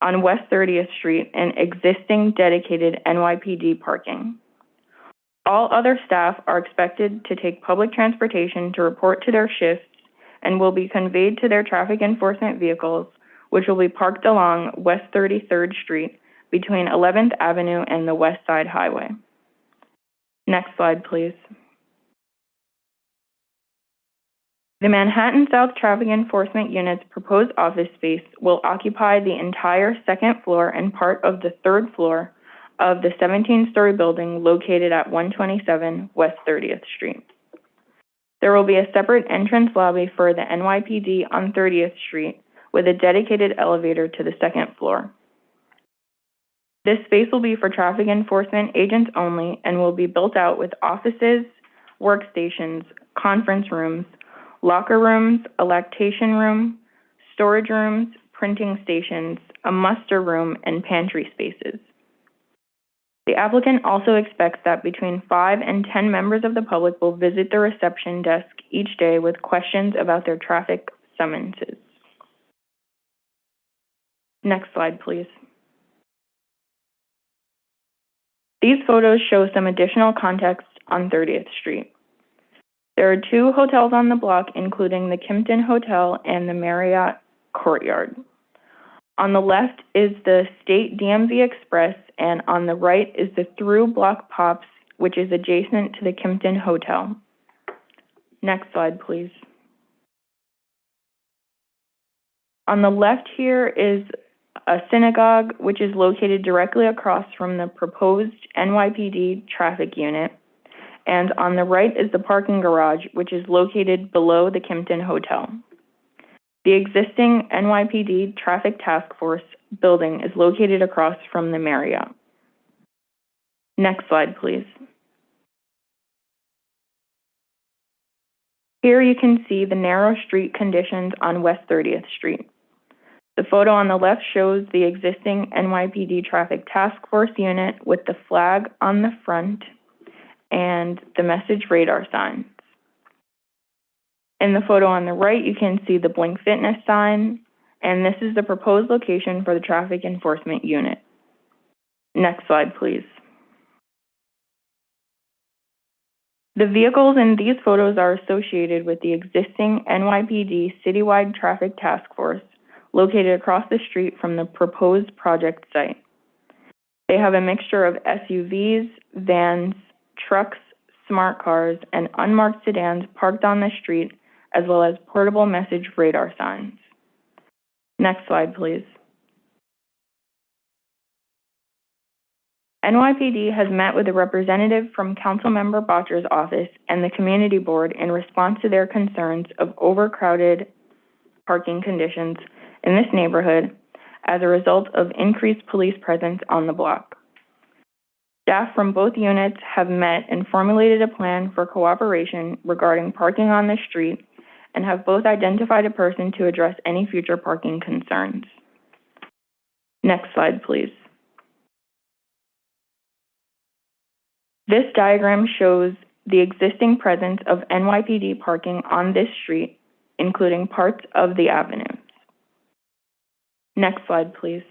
Speaker 11: on West 30th Street in existing dedicated NYPD parking. All other staff are expected to take public transportation to report to their shifts and will be conveyed to their traffic enforcement vehicles, which will be parked along West 33rd Street between 11th Avenue and the West Side Highway. Next slide, please. The Manhattan South Traffic Enforcement Unit's proposed office space will occupy the entire 2nd floor and part of the 3rd floor of the 17-story building located at 127 West 30th Street. There will be a separate entrance lobby for the NYPD on 30th Street with a dedicated elevator to the 2nd floor. This space will be for traffic enforcement agents only and will be built out with offices, workstations, conference rooms, locker rooms, a lactation room, storage rooms, printing stations, a muster room, and pantry spaces. The applicant also expects that between 5 and 10 members of the public will visit the reception desk each day with questions about their traffic summonses. Next slide, please. These photos show some additional context on 30th Street. There are 2 hotels on the block, including the Kimpton Hotel and the Marriott Courtyard. On the left is the State DMV Express, and on the right is the Through Block Pops, which is adjacent to the Kimpton Hotel. Next slide, please. On the left here is a synagogue, which is located directly across from the proposed NYPD traffic unit. And on the right is the parking garage, which is located below the Kimpton Hotel. The existing NYPD Traffic Task Force building is located across from the Marriott. Next slide, please. Here you can see the narrow street conditions on West 30th Street. The photo on the left shows the existing NYPD Traffic Task Force unit with the flag on the front and the message radar signs. In the photo on the right, you can see the Blink Fitness sign, and this is the proposed location for the traffic enforcement unit. Next slide, please. The vehicles in these photos are associated with the existing NYPD Citywide Traffic Task Force located across the street from the proposed project site. They have a mixture of SUVs, vans, trucks, smart cars, and unmarked sedans parked on the street, as well as portable message radar signs. Next slide, please. NYPD has met with a representative from Councilmember Botcher's office and the Community Board in response to their concerns of overcrowded parking conditions in this neighborhood as a result of increased police presence on the block. Staff from both units have met and formulated a plan for cooperation regarding parking on the street and have both identified a person to address any future parking concerns. Next slide, please. This diagram shows the existing presence of NYPD parking on this street, including parts of the avenues. Next slide, please.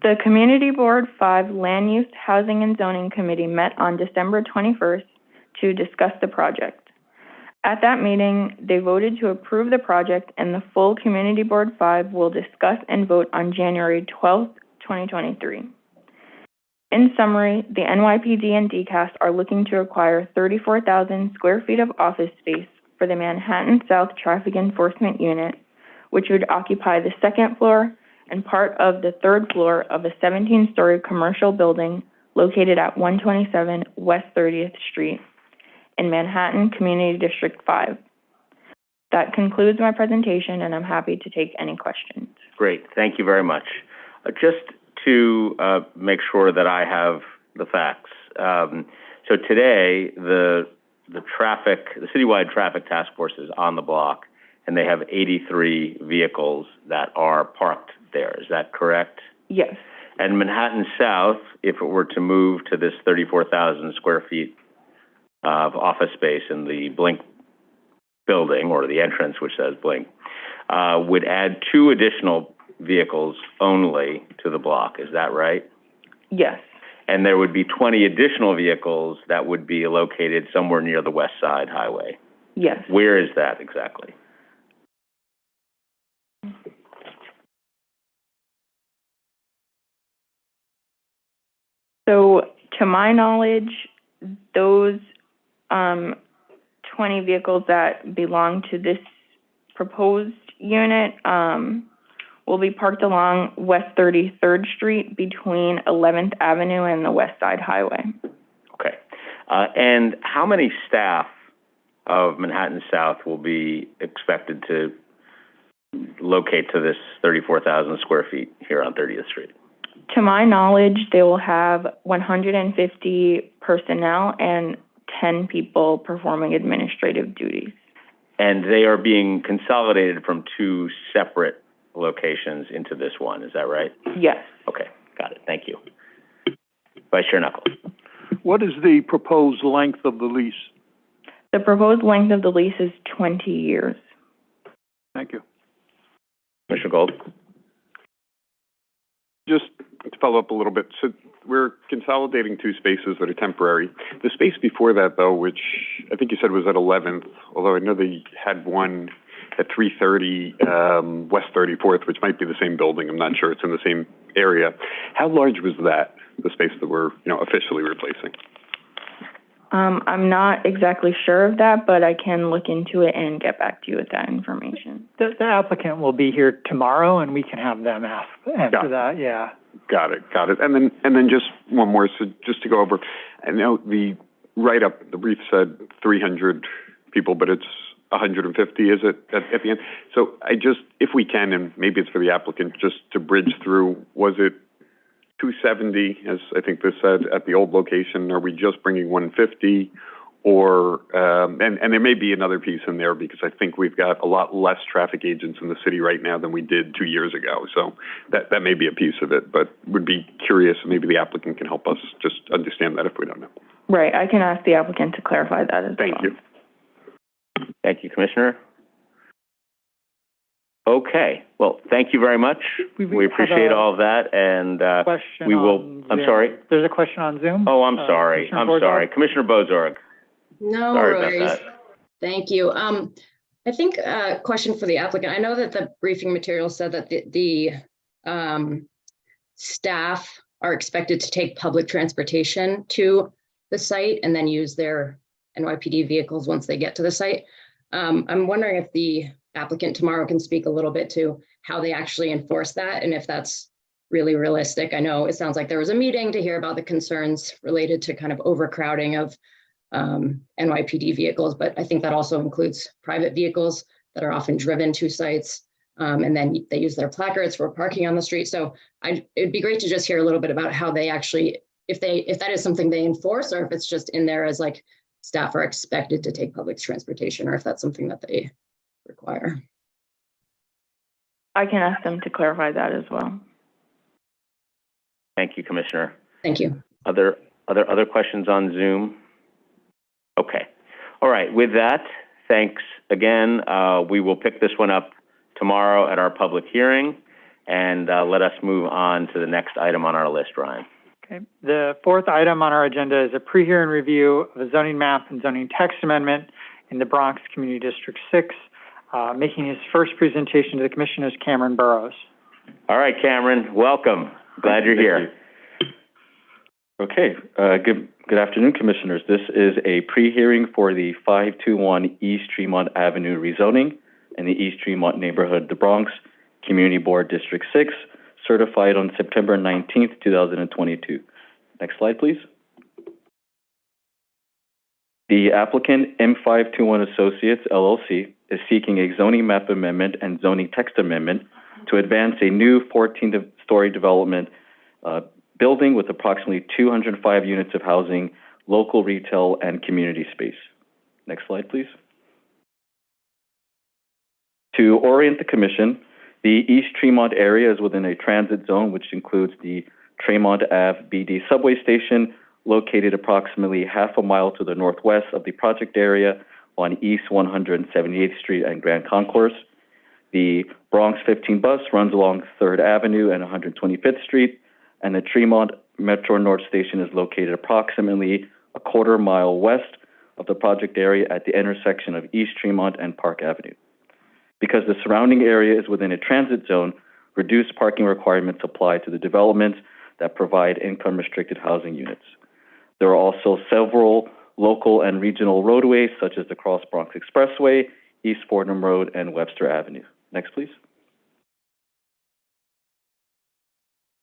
Speaker 11: The Community Board 5 Land Use, Housing, and Zoning Committee met on December 21st to discuss the project. At that meeting, they voted to approve the project, and the full Community Board 5 will discuss and vote on January 12th, 2023. In summary, the NYPD and DCAS are looking to acquire 34,000 square feet of office space for the Manhattan South Traffic Enforcement Unit, which would occupy the second floor and part of the third floor of a 17-story commercial building located at 127 West 30th Street in Manhattan Community District 5. That concludes my presentation, and I'm happy to take any questions.
Speaker 1: Great, thank you very much. Just to make sure that I have the facts. So today, the citywide traffic task force is on the block, and they have 83 vehicles that are parked there. Is that correct?
Speaker 11: Yes.
Speaker 1: And Manhattan South, if it were to move to this 34,000 square feet of office space in the Blink building, or the entrance which says Blink, would add 2 additional vehicles only to the block. Is that right?
Speaker 11: Yes.
Speaker 1: And there would be 20 additional vehicles that would be located somewhere near the West Side Highway.
Speaker 11: Yes.
Speaker 1: Where is that exactly?
Speaker 11: So, to my knowledge, those 20 vehicles that belong to this proposed unit will be parked along West 33rd Street between 11th Avenue and the West Side Highway.
Speaker 1: Okay. And how many staff of Manhattan South will be expected to locate to this 34,000 square feet here on 30th Street?
Speaker 11: To my knowledge, they will have 150 personnel and 10 people performing administrative duties.
Speaker 1: And they are being consolidated from 2 separate locations into this one, is that right?
Speaker 11: Yes.
Speaker 1: Okay, got it, thank you. Vice Chair Knuckles.
Speaker 8: What is the proposed length of the lease?
Speaker 11: The proposed length of the lease is 20 years.
Speaker 8: Thank you.
Speaker 1: Commissioner Gold?
Speaker 5: Just to follow up a little bit, so we're consolidating 2 spaces that are temporary. The space before that, though, which I think you said was at 11th, although I know they had one at 330 West 34th, which might be the same building. I'm not sure it's in the same area. How large was that, the space that we're, officially replacing?
Speaker 11: I'm not exactly sure of that, but I can look into it and get back to you with that information.
Speaker 2: The applicant will be here tomorrow, and we can have them answer that, yeah.
Speaker 5: Got it. And then just one more, so just to go over, I know the write-up, the brief said 300 people, but it's 150, is it, at the end? So if we can, and maybe it's for the applicant, just to bridge through, was it 270, as I think this said, at the old location? Are we just bringing 150? Or, and there may be another piece in there, because I think we've got a lot less traffic agents in the city right now than we did 2 years ago. So that may be a piece of it, but would be curious, maybe the applicant can help us just understand that if we don't know.
Speaker 11: Right, I can ask the applicant to clarify that as well.
Speaker 5: Thank you.
Speaker 1: Thank you, Commissioner. Okay, well, thank you very much. We appreciate all of that, and we will. I'm sorry.
Speaker 2: There's a question on Zoom.
Speaker 1: Oh, I'm sorry. Commissioner Bozorg.
Speaker 12: No worries. Thank you. I think a question for the applicant. I know that the briefing material said that the staff are expected to take public transportation to the site and then use their NYPD vehicles once they get to the site. I'm wondering if the applicant tomorrow can speak a little bit to how they actually enforce that and if that's really realistic. I know it sounds like there was a meeting to hear about the concerns related to kind of overcrowding of NYPD vehicles, but I think that also includes private vehicles that are often driven to sites, and then they use their placards for parking on the street. So it'd be great to just hear a little bit about how they actually, if that is something they enforce, or if it's just in there as like staff are expected to take public transportation, or if that's something that they require.
Speaker 11: I can ask them to clarify that as well.
Speaker 1: Thank you, Commissioner.
Speaker 12: Thank you.
Speaker 1: Other questions on Zoom? Okay. All right. With that, thanks again. We will pick this one up tomorrow at our public hearing, and let us move on to the next item on our list, Ryan.
Speaker 2: Okay. The 4th item on our agenda is a pre-hearing review of a zoning map and zoning text amendment in the Bronx Community District 6. Making his first presentation to the Commission is Cameron Burrows.
Speaker 1: All right, Cameron, welcome. Glad you're here.
Speaker 13: Okay, good afternoon, Commissioners. This is a pre-hearing for the 521 East Tremont Avenue rezoning in the East Tremont neighborhood, the Bronx, Community Board District 6, certified on September 19th, 2022. Next slide, please. The applicant, M521 Associates, LLC, is seeking a zoning map amendment and zoning text amendment to advance a new 14-story development building with approximately 205 units of housing, local retail, and community space. Next slide, please. To orient the Commission, the East Tremont area is within a transit zone, which includes the Tremont Ave BD subway station, located approximately half a mile to the northwest of the project area on East 178th Street and Grand Concourse. The Bronx 15 bus runs along 3rd Avenue and 125th Street, and the Tremont Metro North Station is located approximately a quarter mile west of the project area at the intersection of East Tremont and Park Avenue. Because the surrounding area is within a transit zone, reduced parking requirements apply to the developments that provide income-restricted housing units. There are also several local and regional roadways, such as the Cross Bronx Expressway, East Fordham Road, and Webster Avenue. Next, please.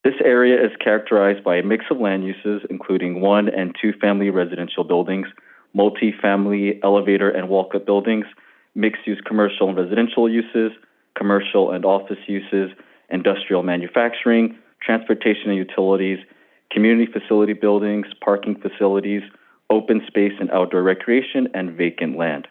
Speaker 13: This area is characterized by a mix of land uses, including 1- and 2-family residential buildings, multi-family elevator and walk-up buildings, mixed-use commercial and residential uses, commercial and office uses, industrial manufacturing, transportation and utilities, community facility buildings, parking facilities, open space and outdoor recreation, and vacant land.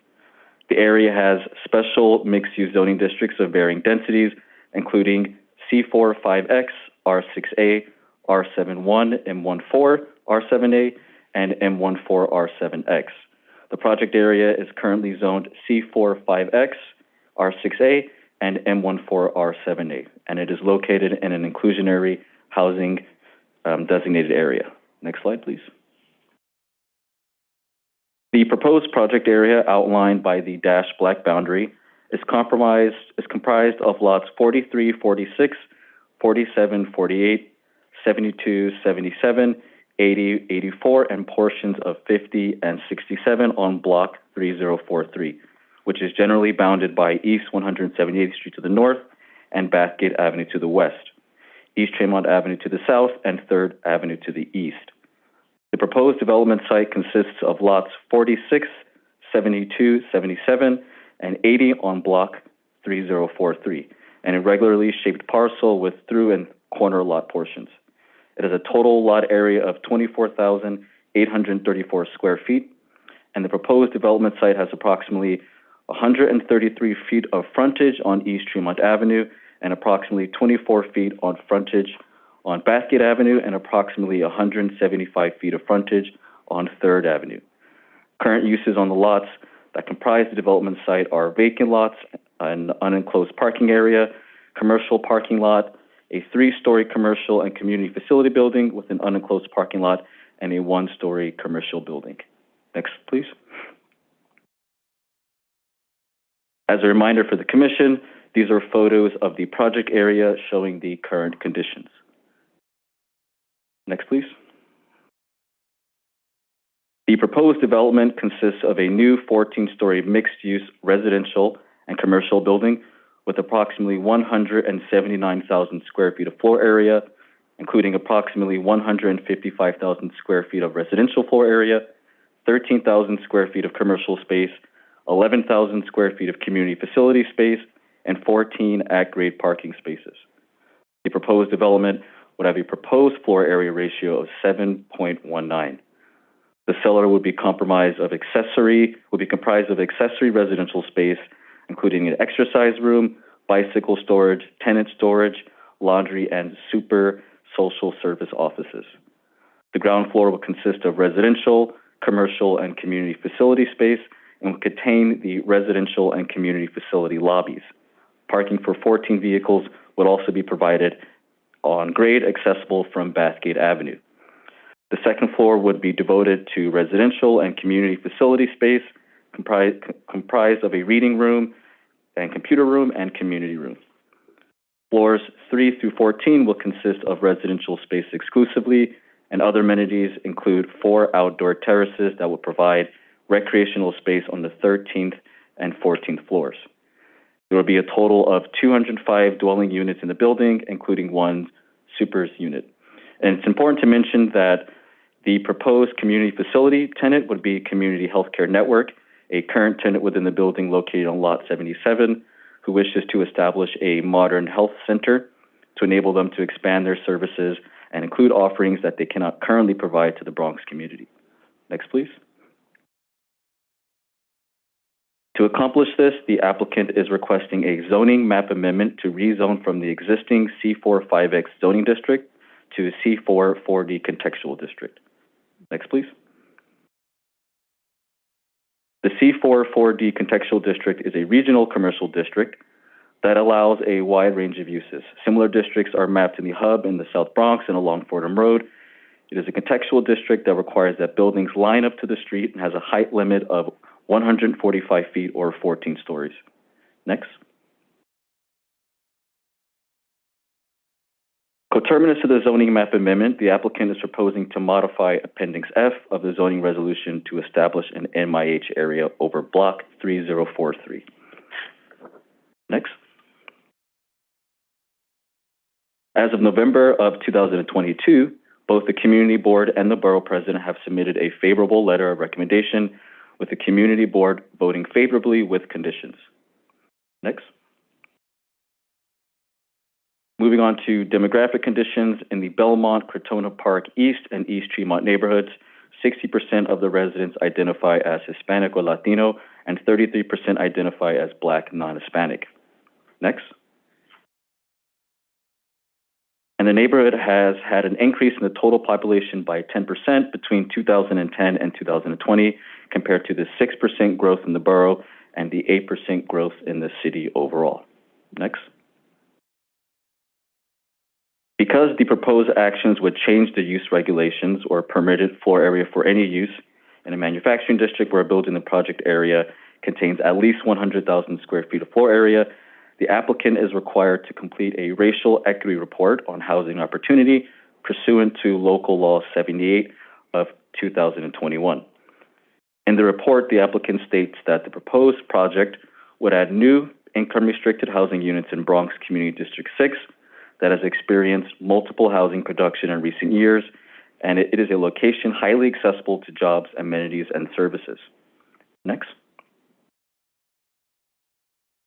Speaker 13: The area has special mixed-use zoning districts of varying densities, including C4, 5X, R6A, R71, M14, R7A, and M14, R7X. The project area is currently zoned C4, 5X, R6A, and M14, R7A, and it is located in an inclusionary housing designated area. Next slide, please. The proposed project area outlined by the dashed black boundary is comprised of lots 43, 46, 47, 48, 72, 77, 80, 84, and portions of 50 and 67 on block 3043, which is generally bounded by East 178th Street to the north and Bathgate Avenue to the west, East Tremont Avenue to the south, and 3rd Avenue to the east. The proposed development site consists of lots 46, 72, 77, and 80 on block 3043, an irregularly shaped parcel with through and corner lot portions. It has a total lot area of 24,834 square feet, and the proposed development site has approximately 133 feet of frontage on East Tremont Avenue and approximately 24 feet on frontage on Bathgate Avenue and approximately 175 feet of frontage on 3rd Avenue. Current uses on the lots that comprise the development site are vacant lots, an unenclosed parking area, commercial parking lot, a 3-story commercial and community facility building with an unenclosed parking lot, and a 1-story commercial building. Next, please. As a reminder for the Commission, these are photos of the project area showing the current conditions. Next, please. The proposed development consists of a new 14-story mixed-use residential and commercial building with approximately 179,000 square feet of floor area, including approximately 155,000 square feet of residential floor area, 13,000 square feet of commercial space, 11,000 square feet of community facility space, and 14 at-grade parking spaces. The proposed development would have a proposed floor area ratio of 7.19. The cellar would be comprised of accessory residential space, including an exercise room, bicycle storage, tenant storage, laundry, and super social service offices. The ground floor will consist of residential, commercial, and community facility space and will contain the residential and community facility lobbies. Parking for 14 vehicles would also be provided on grade accessible from Bathgate Avenue. The second floor would be devoted to residential and community facility space, comprised of a reading room and computer room and community room. Floors 3 through 14 will consist of residential space exclusively, and other amenities include 4 outdoor terraces that will provide recreational space on the 13th and 14th floors. There will be a total of 205 dwelling units in the building, including 1 supers unit. And it's important to mention that the proposed community facility tenant would be Community Healthcare Network, a current tenant within the building located on Lot 77, who wishes to establish a modern health center to enable them to expand their services and include offerings that they cannot currently provide to the Bronx community. Next, please. To accomplish this, the applicant is requesting a zoning map amendment to rezone from the existing C4-5X zoning district to C4-4D contextual district. Next, please. The C4-4D contextual district is a regional commercial district that allows a wide range of uses. Similar districts are mapped in the hub in the South Bronx and along Fordham Road. It is a contextual district that requires that buildings line up to the street and has a height limit of 145 feet or 14 stories. Next. Coterminous to the zoning map amendment, the applicant is proposing to modify Appendix F of the zoning resolution to establish an MIH area over Block 3043. Next. As of November of 2022, both the community board and the borough president have submitted a favorable letter of recommendation, with the community board voting favorably with conditions. Next. Moving on to demographic conditions, in the Belmont, Crotona Park East, and East Tremont neighborhoods, 60% of the residents identify as Hispanic or Latino, and 33% identify as Black non-Hispanic. Next. And the neighborhood has had an increase in the total population by 10% between 2010 and 2020, compared to the 6% growth in the borough and the 8% growth in the city overall. Next. Because the proposed actions would change the use regulations or permitted floor area for any use in a manufacturing district where a building in the project area contains at least 100,000 square feet of floor area, the applicant is required to complete a racial equity report on housing opportunity pursuant to Local Law 78 of 2021. In the report, the applicant states that the proposed project would add new income-restricted housing units in Bronx Community District 6 that has experienced multiple housing production in recent years, and it is a location highly accessible to jobs, amenities, and services. Next.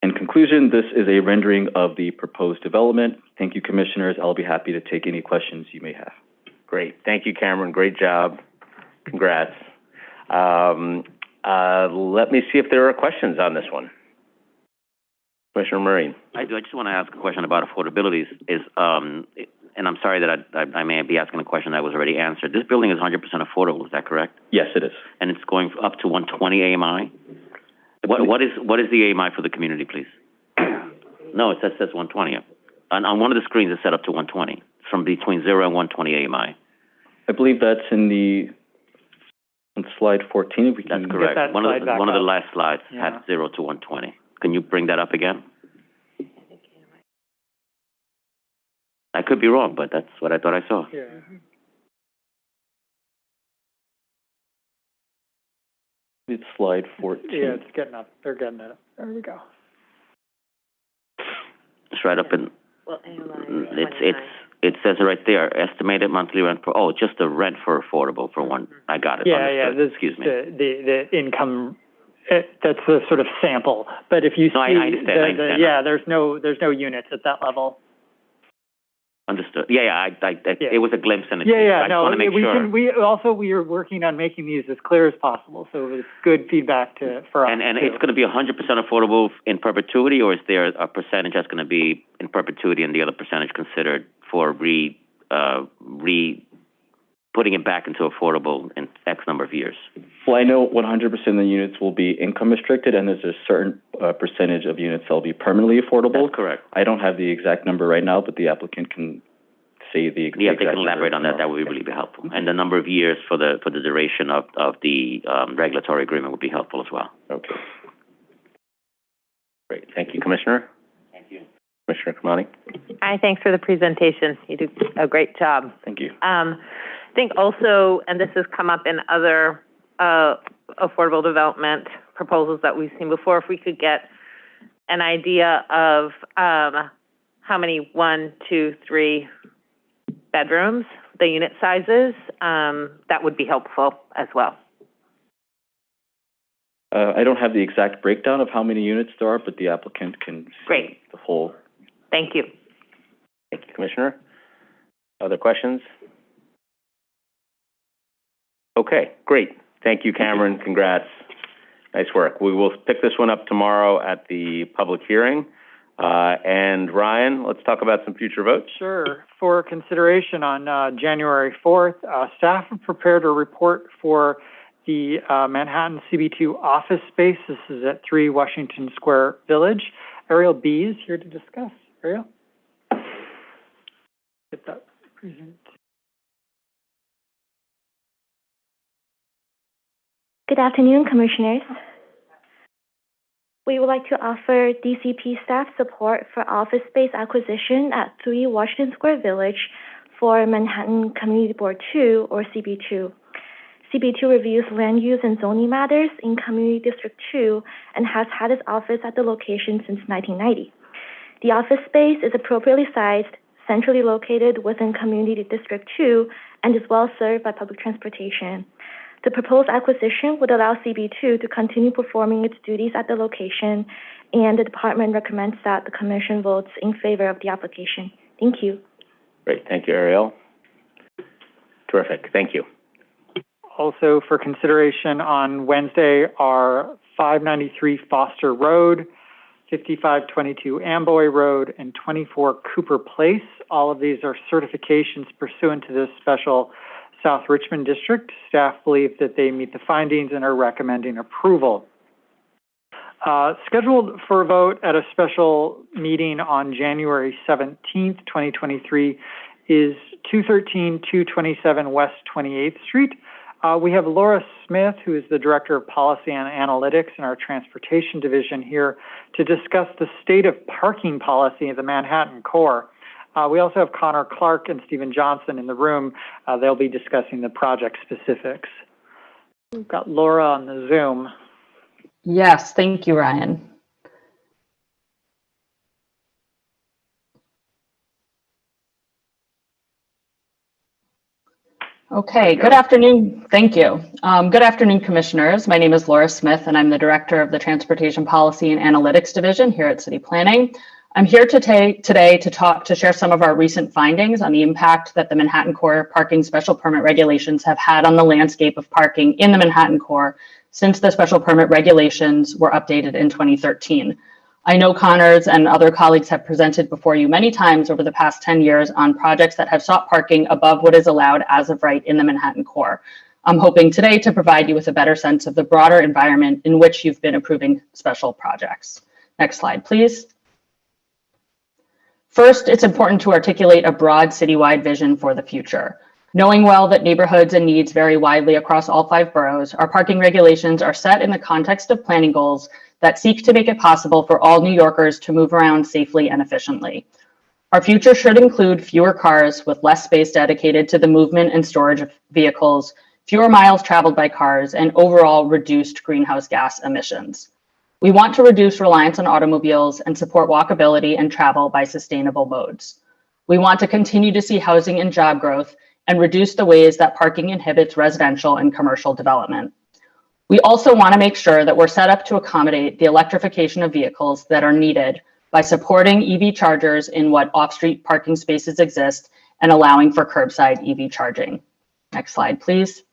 Speaker 13: In conclusion, this is a rendering of the proposed development. Thank you, commissioners. I'll be happy to take any questions you may have.
Speaker 1: Great. Thank you, Cameron. Great job. Congrats. Let me see if there are questions on this one. Commissioner Marine.
Speaker 10: I just want to ask a question about affordability. And I'm sorry that I may be asking a question that was already answered. This building is 100% affordable, is that correct?
Speaker 13: Yes, it is.
Speaker 10: And it's going up to 120 AMI? What is the AMI for the community, please? No, it says 120. On one of the screens, it's set up to 120. It's from between 0 and 120 AMI.
Speaker 13: I believe that's on slide 14. If we can
Speaker 10: That's correct.
Speaker 2: That
Speaker 10: one of the last slides
Speaker 2: Yeah.
Speaker 10: had 0 to 120. Can you bring that up again? I could be wrong, but that's what I thought I saw.
Speaker 2: Yeah.
Speaker 13: It's slide 14.
Speaker 2: Yeah, it's getting up. They're getting it up. There we go.
Speaker 10: It's right up in.
Speaker 7: Well,
Speaker 10: It says it right there. Estimated monthly rent for just the rent for affordable for one. I got it.
Speaker 2: Yeah.
Speaker 10: Excuse me.
Speaker 2: The income. That's the sort of sample. But if you see,
Speaker 10: I understand.
Speaker 2: yeah, there's no units at that level.
Speaker 10: Understood. Yeah. It was a glimpse and
Speaker 2: Yeah.
Speaker 10: I just want to make sure.
Speaker 2: We are working on making these as clear as possible, so it's good feedback for us.
Speaker 10: And
Speaker 2: too.
Speaker 10: it's going to be 100% affordable in perpetuity, or is there a percentage that's going to be in perpetuity and the other percentage considered for putting it back into affordable in X number of years?
Speaker 13: Well, I know 100% of the units will be income restricted, and there's a certain percentage of units that will be permanently affordable.
Speaker 10: That's correct.
Speaker 13: I don't have the exact number right now, but the applicant can say the exact number.
Speaker 10: Yeah, if they can elaborate on that, that would really be helpful. And the number of years for the duration of the regulatory agreement would be helpful as well.
Speaker 13: Okay.
Speaker 1: Great. Thank you, Commissioner.
Speaker 10: Thank you.
Speaker 1: Commissioner Kamani.
Speaker 14: Hi, thanks for the presentation. You do a great job.
Speaker 13: Thank you.
Speaker 14: think also, and this has come up in other affordable development proposals that we've seen before, if we could get an idea of how many 1, 2, 3 bedrooms, the unit sizes, that would be helpful as well.
Speaker 13: I don't have the exact breakdown of how many units there are, but the applicant can see the whole.
Speaker 14: Thank you.
Speaker 1: Thank you, Commissioner. Other questions? Okay, great. Thank you, Cameron. Congrats. Nice work. We will pick this one up tomorrow at the public hearing. And Ryan, let's talk about some future votes.
Speaker 2: Sure. For consideration on January 4th, staff have prepared a report for the Manhattan CB2 office space. This is at 3 Washington Square Village. Ariel B. is here to discuss. Ariel? Get that present.
Speaker 15: Good afternoon, Commissioners. We would like to offer DCP staff support for office space acquisition at 3 Washington Square Village for Manhattan Community Board 2, or CB2. CB2 reviews land use and zoning matters in Community District 2 and has had its office at the location since 1990. The office space is appropriately sized, centrally located within Community District 2, and is well served by public transportation. The proposed acquisition would allow CB2 to continue performing its duties at the location, and the department recommends that the Commission votes in favor of the application. Thank you.
Speaker 1: Great. Thank you, Ariel. Terrific. Thank you.
Speaker 2: Also for consideration on Wednesday are 593 Foster Road, 5522 Amboy Road, and 24 Cooper Place. All of these are certifications pursuant to this special South Richmond District. Staff believe that they meet the findings and are recommending approval. Scheduled for a vote at a special meeting on January 17th, 2023 is 213-227 West 28th Street. We have Laura Smith, who is the Director of Policy and Analytics in our Transportation Division, here to discuss the state of parking policy in the Manhattan core. We also have Connor Clark and Stephen Johnson in the room. They'll be discussing the project specifics. We've got Laura on the Zoom.
Speaker 16: Yes, thank you, Ryan. Okay, good afternoon. Thank you. Good afternoon, Commissioners. My name is Laura Smith, and I'm the Director of the Transportation Policy and Analytics Division here at City Planning. I'm here today to share some of our recent findings on the impact that the Manhattan Core parking special permit regulations have had on the landscape of parking in the Manhattan Core since the special permit regulations were updated in 2013. I know Connors and other colleagues have presented before you many times over the past 10 years on projects that have sought parking above what is allowed as of right in the Manhattan Core. I'm hoping today to provide you with a better sense of the broader environment in which you've been approving special projects. Next slide, please. First, it's important to articulate a broad citywide vision for the future. Knowing well that neighborhoods and needs vary widely across all 5 boroughs, our parking regulations are set in the context of planning goals that seek to make it possible for all New Yorkers to move around safely and efficiently. Our future should include fewer cars with less space dedicated to the movement and storage of vehicles, fewer miles traveled by cars, and overall reduced greenhouse gas emissions. We want to reduce reliance on automobiles and support walkability and travel by sustainable modes. We want to continue to see housing and job growth and reduce the ways that parking inhibits residential and commercial development. We also want to make sure that we're set up to accommodate the electrification of vehicles that are needed by supporting EV chargers in what off-street parking spaces exist and allowing for curbside EV charging. Next slide, please.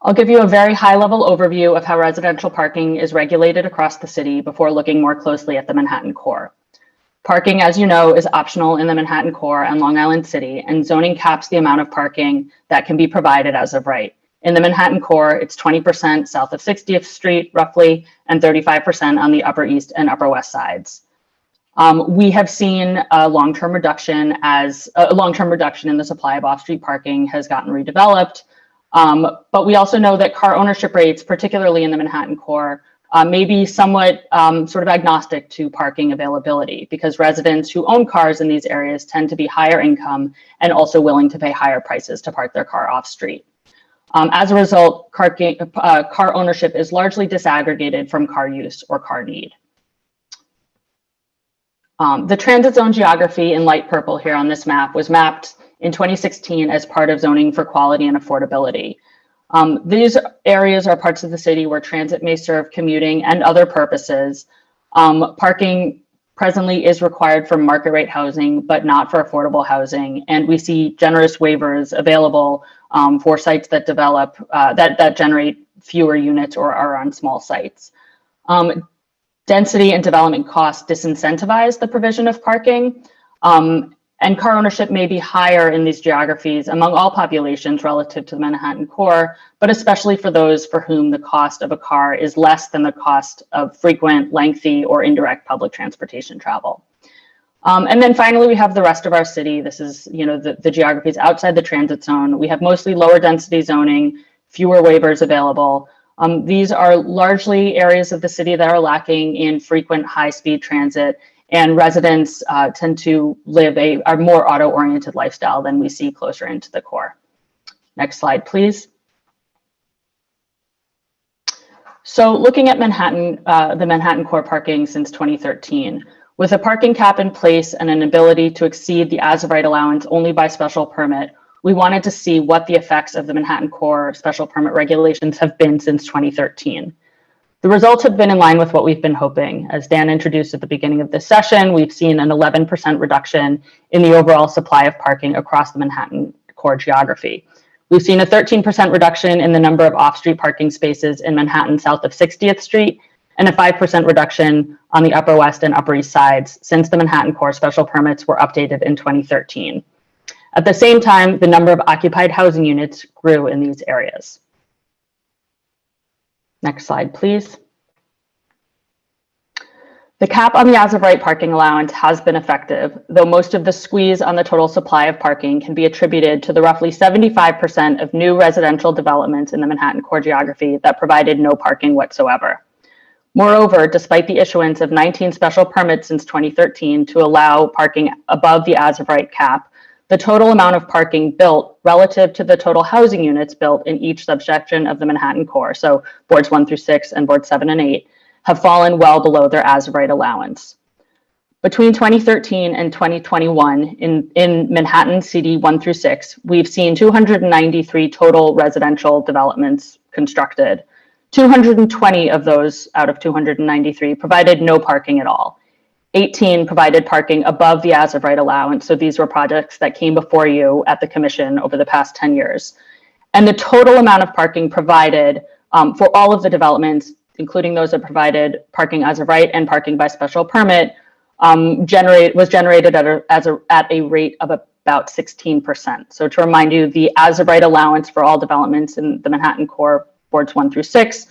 Speaker 16: I'll give you a very high-level overview of how residential parking is regulated across the city before looking more closely at the Manhattan Core. Parking, as you know, is optional in the Manhattan Core and Long Island City, and zoning caps the amount of parking that can be provided as of right. In the Manhattan Core, it's 20% south of 60th Street, roughly, and 35% on the Upper East and Upper West sides. We have seen a long-term reduction in the supply of off-street parking has gotten redeveloped. But we also know that car ownership rates, particularly in the Manhattan Core, may be somewhat sort of agnostic to parking availability, because residents who own cars in these areas tend to be higher income and also willing to pay higher prices to park their car off-street. As a result, car ownership is largely disaggregated from car use or car need. The transit zone geography in light purple here on this map was mapped in 2016 as part of zoning for quality and affordability. These areas are parts of the city where transit may serve commuting and other purposes. Parking presently is required for market rate housing, but not for affordable housing. And we see generous waivers available for sites that develop, that generate fewer units or are on small sites. Density and development costs disincentivize the provision of parking. And car ownership may be higher in these geographies among all populations relative to the Manhattan core, but especially for those for whom the cost of a car is less than the cost of frequent, lengthy, or indirect public transportation travel. And then finally, we have the rest of our city. This is, the geographies outside the transit zone. We have mostly lower density zoning, fewer waivers available. These are largely areas of the city that are lacking in frequent high-speed transit, and residents tend to live a more auto-oriented lifestyle than we see closer into the core. Next slide, please. So looking at Manhattan, the Manhattan core parking since 2013, with a parking cap in place and an ability to exceed the as-of-right allowance only by special permit, we wanted to see what the effects of the Manhattan core special permit regulations have been since 2013. The results have been in line with what we've been hoping. As Dan introduced at the beginning of this session, we've seen an 11% reduction in the overall supply of parking across the Manhattan core geography. We've seen a 13% reduction in the number of off-street parking spaces in Manhattan south of 60th Street, and a 5% reduction on the Upper West and Upper East sides since the Manhattan core special permits were updated in 2013. At the same time, the number of occupied housing units grew in these areas. Next slide, please. The cap on the as-of-right parking allowance has been effective, though most of the squeeze on the total supply of parking can be attributed to the roughly 75% of new residential developments in the Manhattan core geography that provided no parking whatsoever. Moreover, despite the issuance of 19 special permits since 2013 to allow parking above the as-of-right cap, the total amount of parking built relative to the total housing units built in each subsection of the Manhattan core, so boards 1 through 6 and boards 7 and 8, have fallen well below their as-of-right allowance. Between 2013 and 2021, in Manhattan CD 1 through 6, we've seen 293 total residential developments constructed. 220 of those out of 293 provided no parking at all. 18 provided parking above the as-of-right allowance, so these were projects that came before you at the commission over the past 10 years. And the total amount of parking provided for all of the developments, including those that provided parking as of right and parking by special permit, was generated at a rate of about 16%. So to remind you, the as of right allowance for all developments in the Manhattan core boards 1 through 6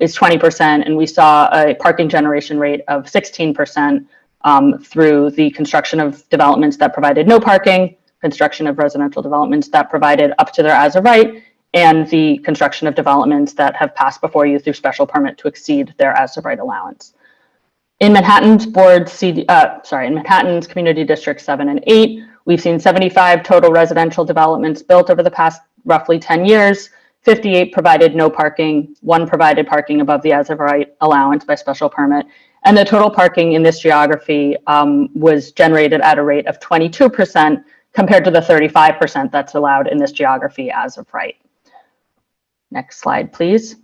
Speaker 16: is 20%, and we saw a parking generation rate of 16% through the construction of developments that provided no parking, construction of residential developments that provided up to their as of right, and the construction of developments that have passed before you through special permit to exceed their as of right allowance. In Manhattan's in Manhattan's Community District 7 and 8, we've seen 75 total residential developments built over the past roughly 10 years. 58 provided no parking, 1 provided parking above the as of right allowance by special permit, and the total parking in this geography was generated at a rate of 22% compared to the 35% that's allowed in this geography as of right. Next slide, please.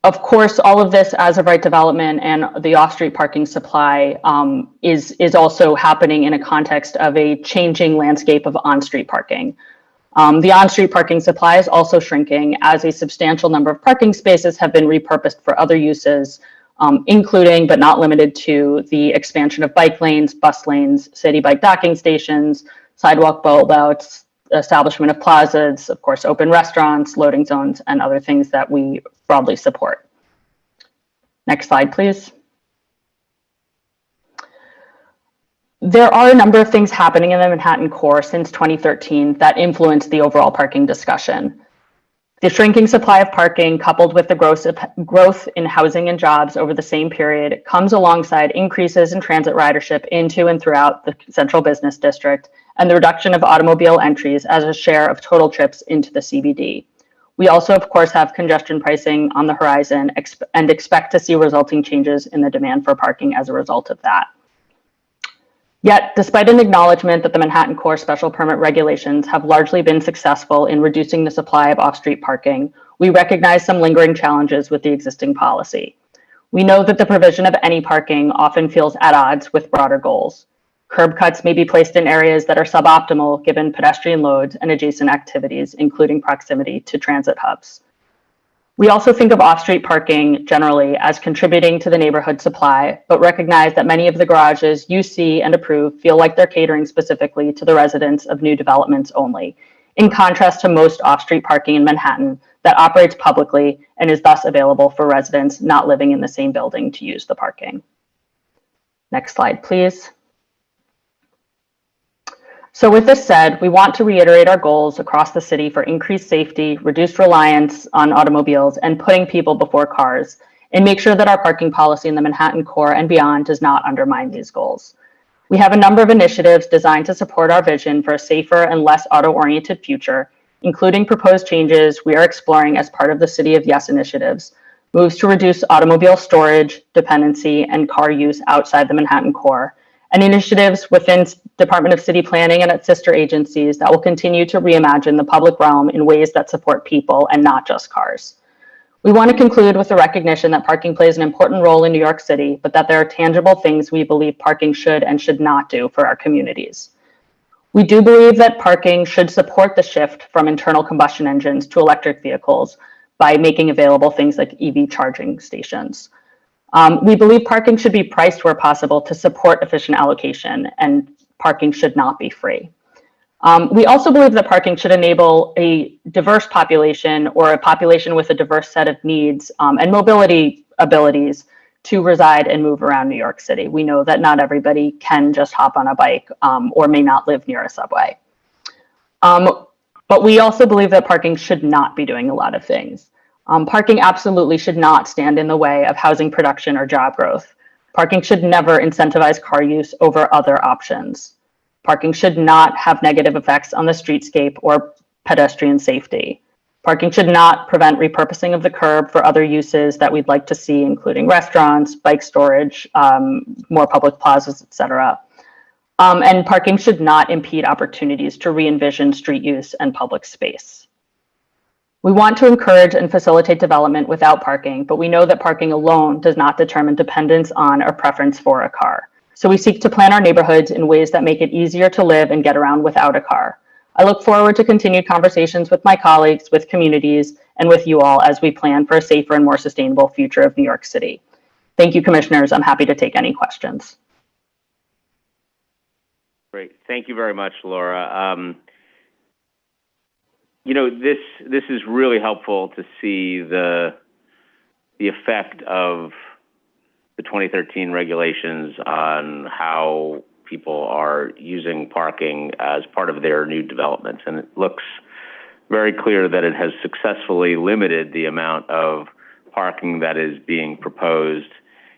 Speaker 16: Of course, all of this as of right development and the off-street parking supply is also happening in a context of a changing landscape of on-street parking. The on-street parking supply is also shrinking as a substantial number of parking spaces have been repurposed for other uses, including but not limited to the expansion of bike lanes, bus lanes, city bike docking stations, sidewalk build-outs, establishment of plazas, of course, open restaurants, loading zones, and other things that we broadly support. Next slide, please. There are a number of things happening in the Manhattan core since 2013 that influence the overall parking discussion. The shrinking supply of parking, coupled with the growth in housing and jobs over the same period, comes alongside increases in transit ridership into and throughout the central business district and the reduction of automobile entries as a share of total trips into the CBD. We also, of course, have congestion pricing on the horizon and expect to see resulting changes in the demand for parking as a result of that. Yet, despite an acknowledgement that the Manhattan Core special permit regulations have largely been successful in reducing the supply of off-street parking, we recognize some lingering challenges with the existing policy. We know that the provision of any parking often feels at odds with broader goals. Curb cuts may be placed in areas that are suboptimal given pedestrian loads and adjacent activities, including proximity to transit hubs. We also think of off-street parking generally as contributing to the neighborhood supply, but recognize that many of the garages you see and approve feel like they're catering specifically to the residents of new developments only, in contrast to most off-street parking in Manhattan that operates publicly and is thus available for residents not living in the same building to use the parking. Next slide, please. So with this said, we want to reiterate our goals across the city for increased safety, reduced reliance on automobiles, and putting people before cars, and make sure that our parking policy in the Manhattan Core and beyond does not undermine these goals. We have a number of initiatives designed to support our vision for a safer and less auto-oriented future, including proposed changes we are exploring as part of the City of Yes initiatives, moves to reduce automobile storage, dependency, and car use outside the Manhattan Core, and initiatives within Department of City Planning and its sister agencies that will continue to reimagine the public realm in ways that support people and not just cars. We want to conclude with the recognition that parking plays an important role in New York City, but that there are tangible things we believe parking should and should not do for our communities. We do believe that parking should support the shift from internal combustion engines to electric vehicles by making available things like EV charging stations. We believe parking should be priced where possible to support efficient allocation, and parking should not be free. We also believe that parking should enable a diverse population or a population with a diverse set of needs and mobility abilities to reside and move around New York City. We know that not everybody can just hop on a bike or may not live near a subway. But we also believe that parking should not be doing a lot of things. Parking absolutely should not stand in the way of housing production or job growth. Parking should never incentivize car use over other options. Parking should not have negative effects on the streetscape or pedestrian safety. Parking should not prevent repurposing of the curb for other uses that we'd like to see, including restaurants, bike storage, more public plazas, et cetera. And parking should not impede opportunities to re-envision street use and public space. We want to encourage and facilitate development without parking, but we know that parking alone does not determine dependence on or preference for a car. So we seek to plan our neighborhoods in ways that make it easier to live and get around without a car. I look forward to continued conversations with my colleagues, with communities, and with you all as we plan for a safer and more sustainable future of New York City. Thank you, commissioners. I'm happy to take any questions.
Speaker 1: Great. Thank you very much, Laura. You know, this is really helpful to see the effect of the 2013 regulations on how people are using parking as part of their new developments. And it looks very clear that it has successfully limited the amount of parking that is being proposed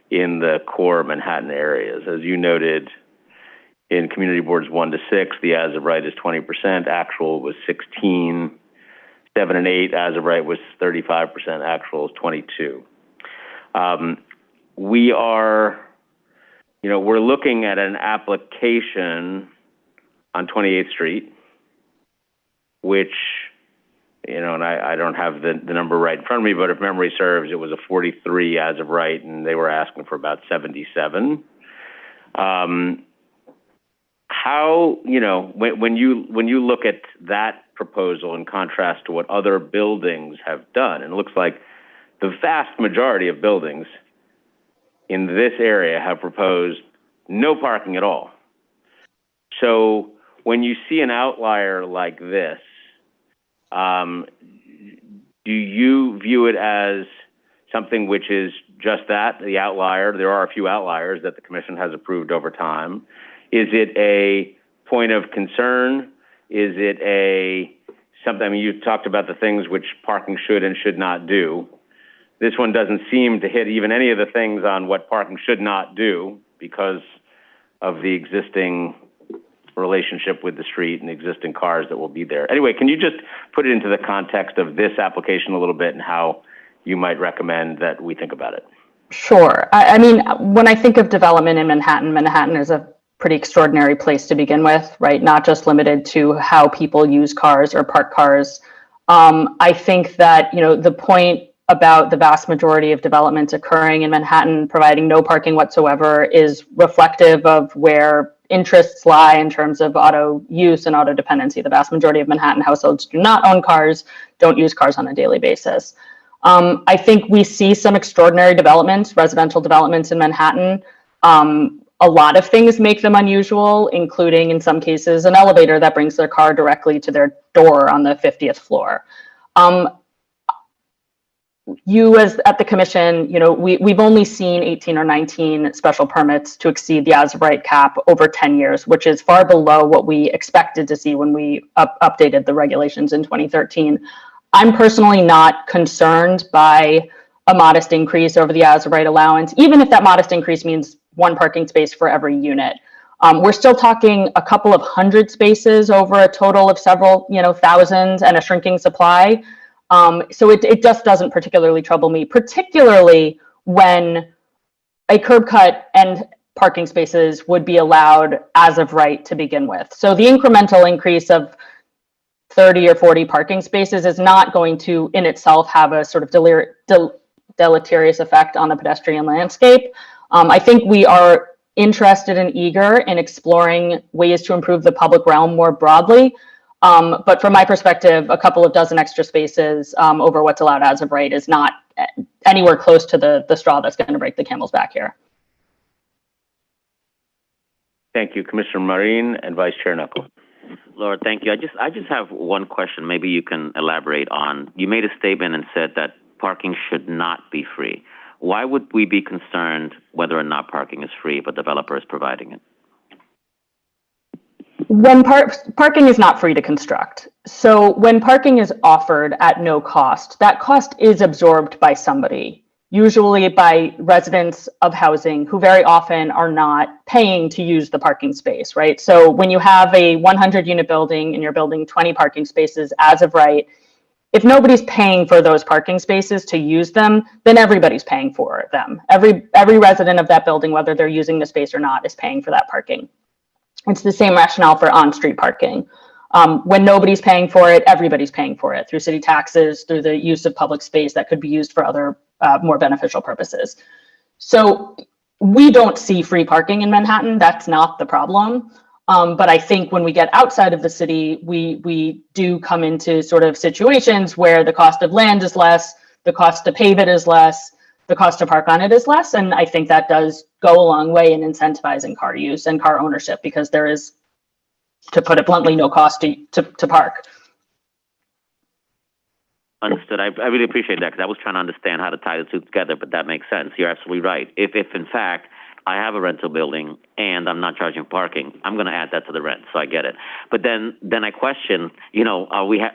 Speaker 1: in the core Manhattan areas. As you noted, in community boards 1 to 6, the as of right is 20%, actual was 16, 7 and 8, as of right was 35%, actual is 22. We're looking at an application on 28th Street, which, and I don't have the number right in front of me, but if memory serves, it was a 43 as of right, and they were asking for about 77. When you look at that proposal in contrast to what other buildings have done, and it looks like the vast majority of buildings in this area have proposed no parking at all. So when you see an outlier like this, do you view it as something which is just that, the outlier? There are a few outliers that the commission has approved over time. Is it a point of concern? Is it a something, I mean, you talked about the things which parking should and should not do. This one doesn't seem to hit even any of the things on what parking should not do because of the existing relationship with the street and the existing cars that will be there. Anyway, can you just put it into the context of this application a little bit and how you might recommend that we think about it?
Speaker 16: Sure. I mean, when I think of development in Manhattan, Manhattan is a pretty extraordinary place to begin with, right? Not just limited to how people use cars or park cars. I think that, you know, the point about the vast majority of developments occurring in Manhattan providing no parking whatsoever is reflective of where interests lie in terms of auto use and auto dependency. The vast majority of Manhattan households do not own cars, don't use cars on a daily basis. I think we see some extraordinary developments, residential developments in Manhattan. A lot of things make them unusual, including in some cases an elevator that brings their car directly to their door on the 50th floor. You as at the commission, you know, we've only seen 18 or 19 special permits to exceed the as-of-right cap over 10 years, which is far below what we expected to see when we updated the regulations in 2013. I'm personally not concerned by a modest increase over the as-of-right allowance, even if that modest increase means one parking space for every unit. We're still talking a couple of hundred spaces over a total of several, you know, thousands and a shrinking supply. So it just doesn't particularly trouble me, particularly when a curb cut and parking spaces would be allowed as of right to begin with. So the incremental increase of 30 or 40 parking spaces is not going to in itself have a sort of deleterious effect on the pedestrian landscape. I think we are interested and eager in exploring ways to improve the public realm more broadly. But from my perspective, a couple of dozen extra spaces over what's allowed as of right is not anywhere close to the straw that's going to break the camel's back here.
Speaker 1: Thank you, Commissioner Marin and Vice Chair Knuckles.
Speaker 10: Laura, thank you. I just have one question. Maybe you can elaborate on. You made a statement and said that parking should not be free. Why would we be concerned whether or not parking is free if a developer is providing it?
Speaker 16: When parking is not free to construct. So when parking is offered at no cost, that cost is absorbed by somebody, usually by residents of housing who very often are not paying to use the parking space, right? So when you have a 100-unit building and you're building 20 parking spaces as of right, if nobody's paying for those parking spaces to use them, then everybody's paying for them. Every resident of that building, whether they're using the space or not, is paying for that parking. It's the same rationale for on-street parking. When nobody's paying for it, everybody's paying for it through city taxes, through the use of public space that could be used for other more beneficial purposes. So we don't see free parking in Manhattan. That's not the problem. But I think when we get outside of the city, we do come into sort of situations where the cost of land is less, the cost to pave it is less, the cost to park on it is less. And I think that does go a long way in incentivizing car use and car ownership because there is, to put it bluntly, no cost to park.
Speaker 10: Understood. I really appreciate that because I was trying to understand how to tie the two together, but that makes sense. You're absolutely right. If in fact I have a rental building and I'm not charging parking, I'm going to add that to the rent, so I get it. But then I question, you know,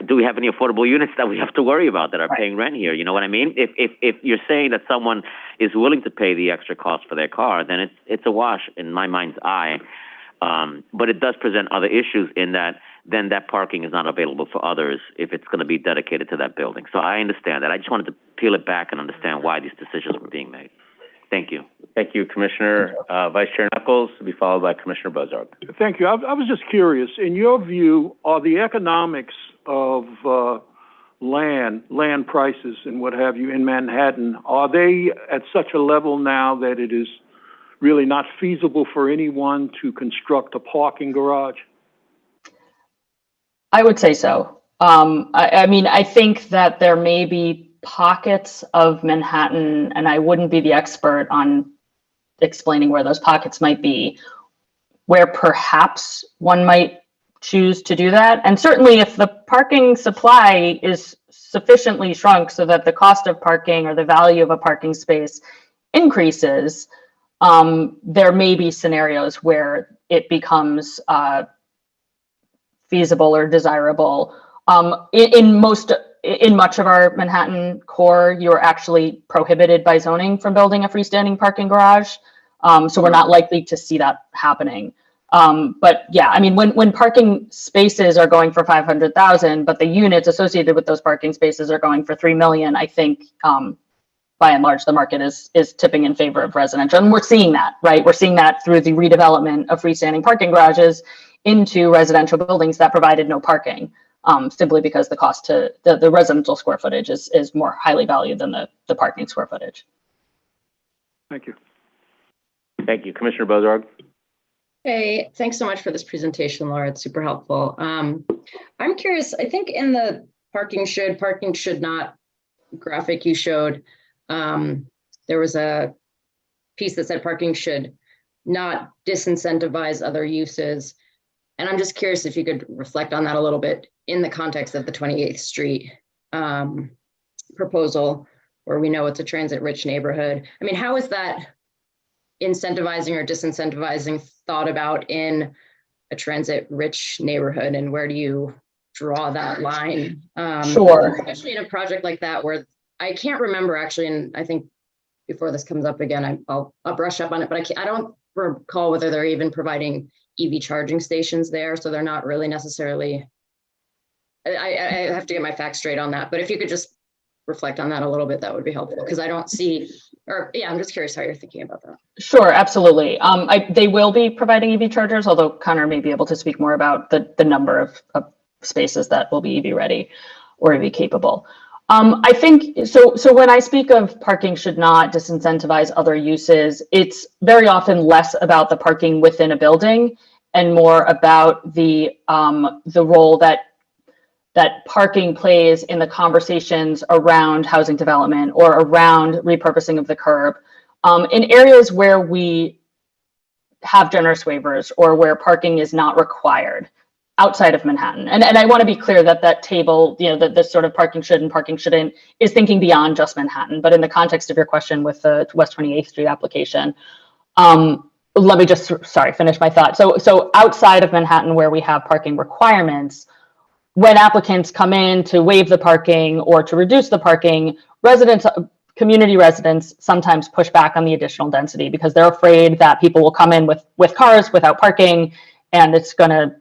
Speaker 10: do we have any affordable units that we have to worry about that are paying rent here? You know what I mean? If you're saying that someone is willing to pay the extra cost for their car, then it's a wash in my mind's eye. But it does present other issues in that then that parking is not available for others if it's going to be dedicated to that building. So I understand that. I just wanted to peel it back and understand why these decisions were being made. Thank you.
Speaker 1: Thank you, Commissioner. Vice Chair Knuckles will be followed by Commissioner Bozarg.
Speaker 8: Thank you. I was just curious, in your view, are the economics of land prices and what have you in Manhattan, are they at such a level now that it is really not feasible for anyone to construct a parking garage?
Speaker 16: I would say so. I mean, I think that there may be pockets of Manhattan, and I wouldn't be the expert on explaining where those pockets might be, where perhaps one might choose to do that. And certainly if the parking supply is sufficiently shrunk so that the cost of parking or the value of a parking space increases, there may be scenarios where it becomes feasible or desirable. In much of our Manhattan core, you're actually prohibited by zoning from building a freestanding parking garage. So we're not likely to see that happening. But yeah, I mean, when parking spaces are going for 500,000, but the units associated with those parking spaces are going for 3 million, I think, by and large, the market is tipping in favor of residential. And we're seeing that, right? We're seeing that through the redevelopment of freestanding parking garages into residential buildings that provided no parking. Simply because the cost to the residential square footage is more highly valued than the parking square footage.
Speaker 8: Thank you.
Speaker 1: Thank you. Commissioner Bozarg?
Speaker 12: Hey, thanks so much for this presentation, Laura. It's super helpful. I'm curious, I think in the parking should not graphic you showed, there was a piece that said parking should not disincentivize other uses. And I'm just curious if you could reflect on that a little bit in the context of the 28th Street proposal, where we know it's a transit-rich neighborhood. I mean, how is that incentivizing or disincentivizing thought about in a transit-rich neighborhood, and where do you draw that line?
Speaker 16: Sure.
Speaker 12: Especially in a project like that, where I can't remember actually, and I think before this comes up again, I'll brush up on it, but I don't recall whether they're even providing EV charging stations there, so they're not really necessarily, I have to get my facts straight on that, but if you could just reflect on that a little bit, that would be helpful, because I don't see, or yeah, I'm just curious how you're thinking about that.
Speaker 16: Sure, absolutely. They will be providing EV chargers, although Connor may be able to speak more about the number of spaces that will be EV ready or EV capable. I think, so when I speak of parking should not disincentivize other uses, it's very often less about the parking within a building and more about the role that parking plays in the conversations around housing development or around repurposing of the curb. In areas where we have generous waivers or where parking is not required outside of Manhattan. And I want to be clear that that table, you know, that this sort of parking should and parking shouldn't is thinking beyond just Manhattan. But in the context of your question with the West 28th Street application, let me just, finish my thought. So outside of Manhattan where we have parking requirements, when applicants come in to waive the parking or to reduce the parking, community residents sometimes push back on the additional density because they're afraid that people will come in with cars without parking, and it's going to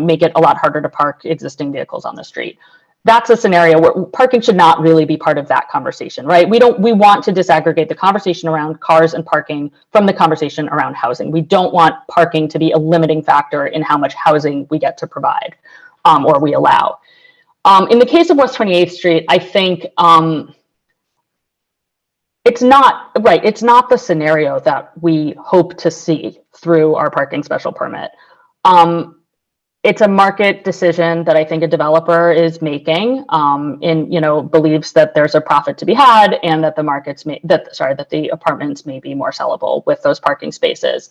Speaker 16: make it a lot harder to park existing vehicles on the street. That's a scenario where parking should not really be part of that conversation, right? We want to disaggregate the conversation around cars and parking from the conversation around housing. We don't want parking to be a limiting factor in how much housing we get to provide or we allow. In the case of West 28th Street, I think it's not the scenario that we hope to see through our parking special permit. It's a market decision that I think a developer is making, believes that there's a profit to be had and that the apartments may be more sellable with those parking spaces.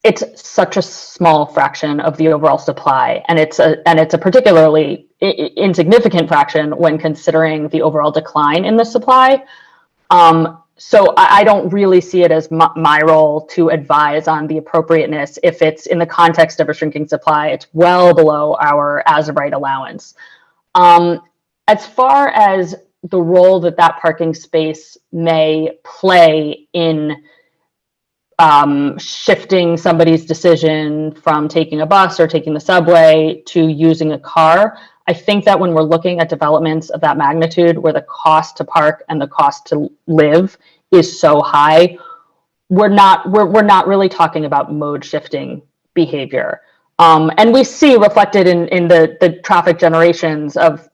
Speaker 16: It's such a small fraction of the overall supply, and it's a particularly insignificant fraction when considering the overall decline in the supply. So I don't really see it as my role to advise on the appropriateness. If it's in the context of a shrinking supply, it's well below our as-of-right allowance. As far as the role that parking space may play in shifting somebody's decision from taking a bus or taking the subway to using a car, I think that when we're looking at developments of that magnitude, where the cost to park and the cost to live is so high, we're not really talking about mode shifting behavior. And we see reflected in the traffic generations of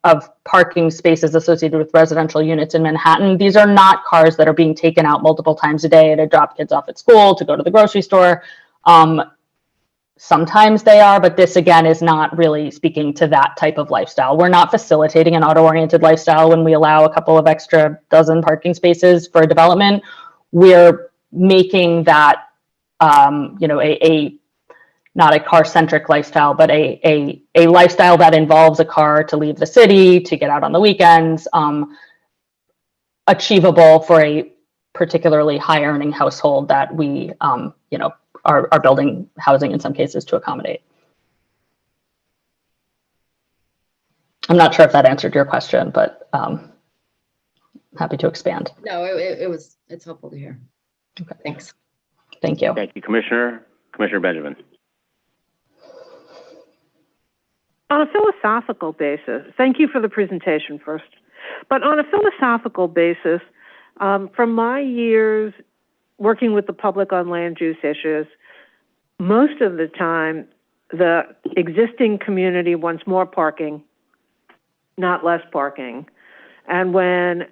Speaker 16: parking spaces associated with residential units in Manhattan. These are not cars that are being taken out multiple times a day to drop kids off at school, to go to the grocery store. Sometimes they are, but this again is not really speaking to that type of lifestyle. We're not facilitating an auto-oriented lifestyle when we allow a couple of extra dozen parking spaces for a development. We're making that, not a car-centric lifestyle, but a lifestyle that involves a car to leave the city, to get out on the weekends, achievable for a particularly high-earning household that we, are building housing in some cases to accommodate. I'm not sure if that answered your question, but happy to expand.
Speaker 12: No, it's helpful to hear.
Speaker 16: Okay.
Speaker 12: Thanks.
Speaker 16: Thank you.
Speaker 1: Thank you, Commissioner. Commissioner Benjamin.
Speaker 7: On a philosophical basis, thank you for the presentation first, but on a philosophical basis, from my years working with the public on land use issues, most of the time, the existing community wants more parking, not less parking. And when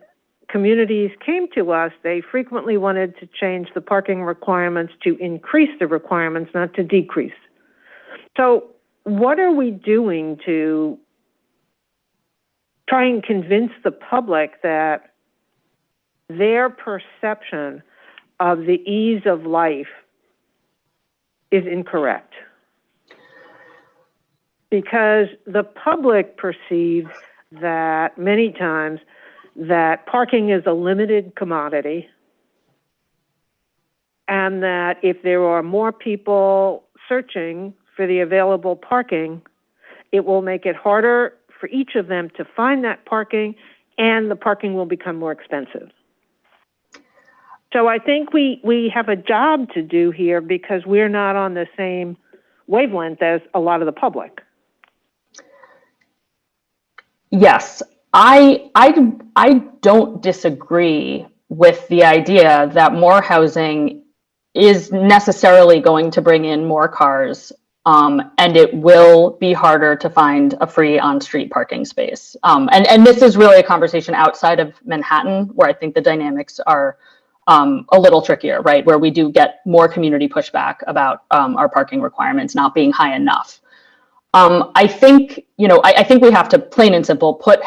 Speaker 7: communities came to us, they frequently wanted to change the parking requirements to increase the requirements, not to decrease. So what are we doing to try and convince the public that their perception of the ease of life is incorrect? Because the public perceives that many times that parking is a limited commodity, and that if there are more people searching for the available parking, it will make it harder for each of them to find that parking, and the parking will become more expensive. So I think we have a job to do here because we're not on the same wavelength as a lot of the public.
Speaker 16: Yes, I don't disagree with the idea that more housing is necessarily going to bring in more cars, and it will be harder to find a free on-street parking space. And this is really a conversation outside of Manhattan, where I think the dynamics are a little trickier, right? Where we do get more community pushback about our parking requirements not being high enough. I think, I think we have to, plain and simple, put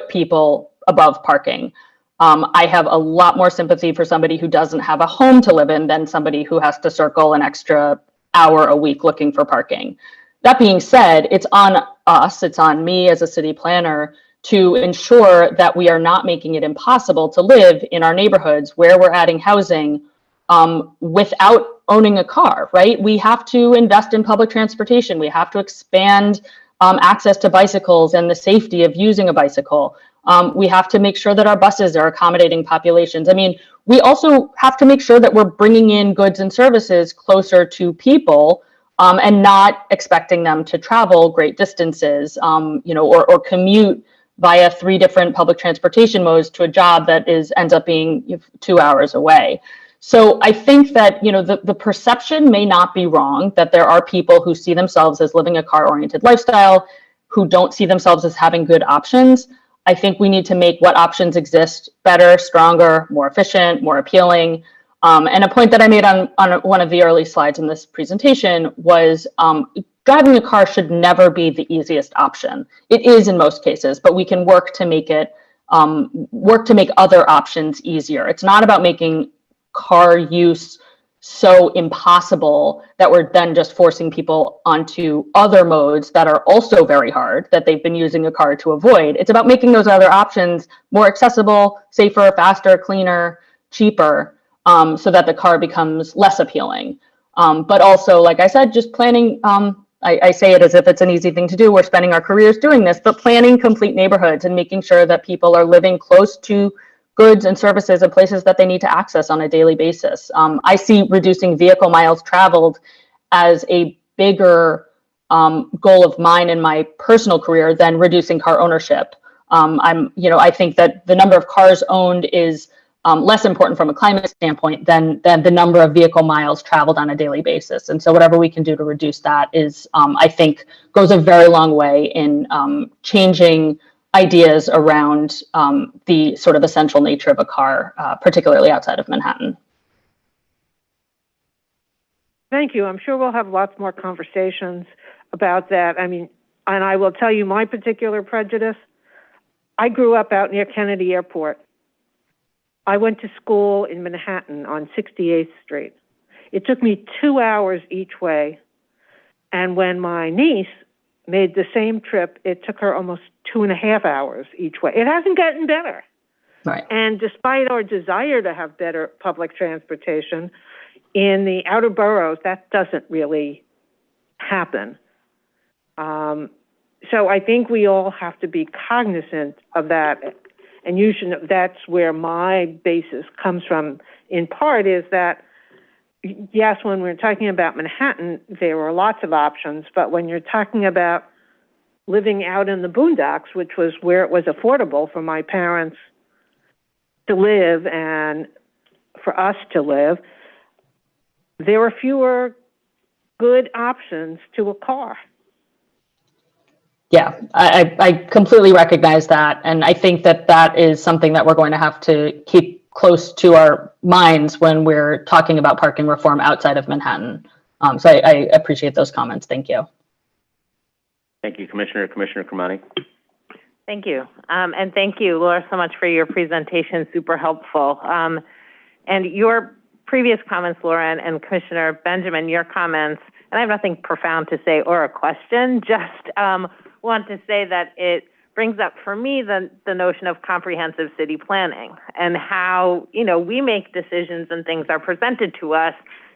Speaker 16: people above parking. I have a lot more sympathy for somebody who doesn't have a home to live in than somebody who has to circle an extra hour a week looking for parking. That being said, it's on us, it's on me as a city planner to ensure that we are not making it impossible to live in our neighborhoods where we're adding housing without owning a car, right? We have to invest in public transportation. We have to expand access to bicycles and the safety of using a bicycle. We have to make sure that our buses are accommodating populations. I mean, we also have to make sure that we're bringing in goods and services closer to people and not expecting them to travel great distances, or commute via 3 different public transportation modes to a job that ends up being 2 hours away. So I think that, the perception may not be wrong, that there are people who see themselves as living a car-oriented lifestyle, who don't see themselves as having good options. I think we need to make what options exist better, stronger, more efficient, more appealing. And a point that I made on one of the early slides in this presentation was driving a car should never be the easiest option. It is in most cases, but we can work to make other options easier. It's not about making car use so impossible that we're then just forcing people onto other modes that are also very hard that they've been using a car to avoid. It's about making those other options more accessible, safer, faster, cleaner, cheaper, so that the car becomes less appealing. But also, like I said, just planning, I say it as if it's an easy thing to do. We're spending our careers doing this, but planning complete neighborhoods and making sure that people are living close to goods and services and places that they need to access on a daily basis. I see reducing vehicle miles traveled as a bigger goal of mine in my personal career than reducing car ownership. I think that the number of cars owned is less important from a climate standpoint than the number of vehicle miles traveled on a daily basis. And so whatever we can do to reduce that is, I think, goes a very long way in changing ideas around the sort of essential nature of a car, particularly outside of Manhattan.
Speaker 7: Thank you. I'm sure we'll have lots more conversations about that. I mean, and I will tell you my particular prejudice. I grew up out near Kennedy Airport. I went to school in Manhattan on 68th Street. It took me 2 hours each way. And when my niece made the same trip, it took her almost 2.5 hours each way. It hasn't gotten better.
Speaker 16: Right.
Speaker 7: And despite our desire to have better public transportation, in the outer boroughs, that doesn't really happen. so I think we all have to be cognizant of that. And that's where my basis comes from, in part, is that, yes, when we're talking about Manhattan, there were lots of options, but when you're talking about living out in the boondocks, which was where it was affordable for my parents to live and for us to live, there were fewer good options to a car.
Speaker 16: Yeah, I completely recognize that. And I think that is something that we're going to have to keep close to our minds when we're talking about parking reform outside of Manhattan. So I appreciate those comments. Thank you.
Speaker 1: Thank you, Commissioner. Commissioner Kermani.
Speaker 14: Thank you. And thank you, Laura, so much for your presentation. Super helpful. And your previous comments, Laura, and Commissioner Benjamin, your comments, and I have nothing profound to say or a question, just want to say that it brings up for me the notion of comprehensive city planning and how, we make decisions and things are presented to us,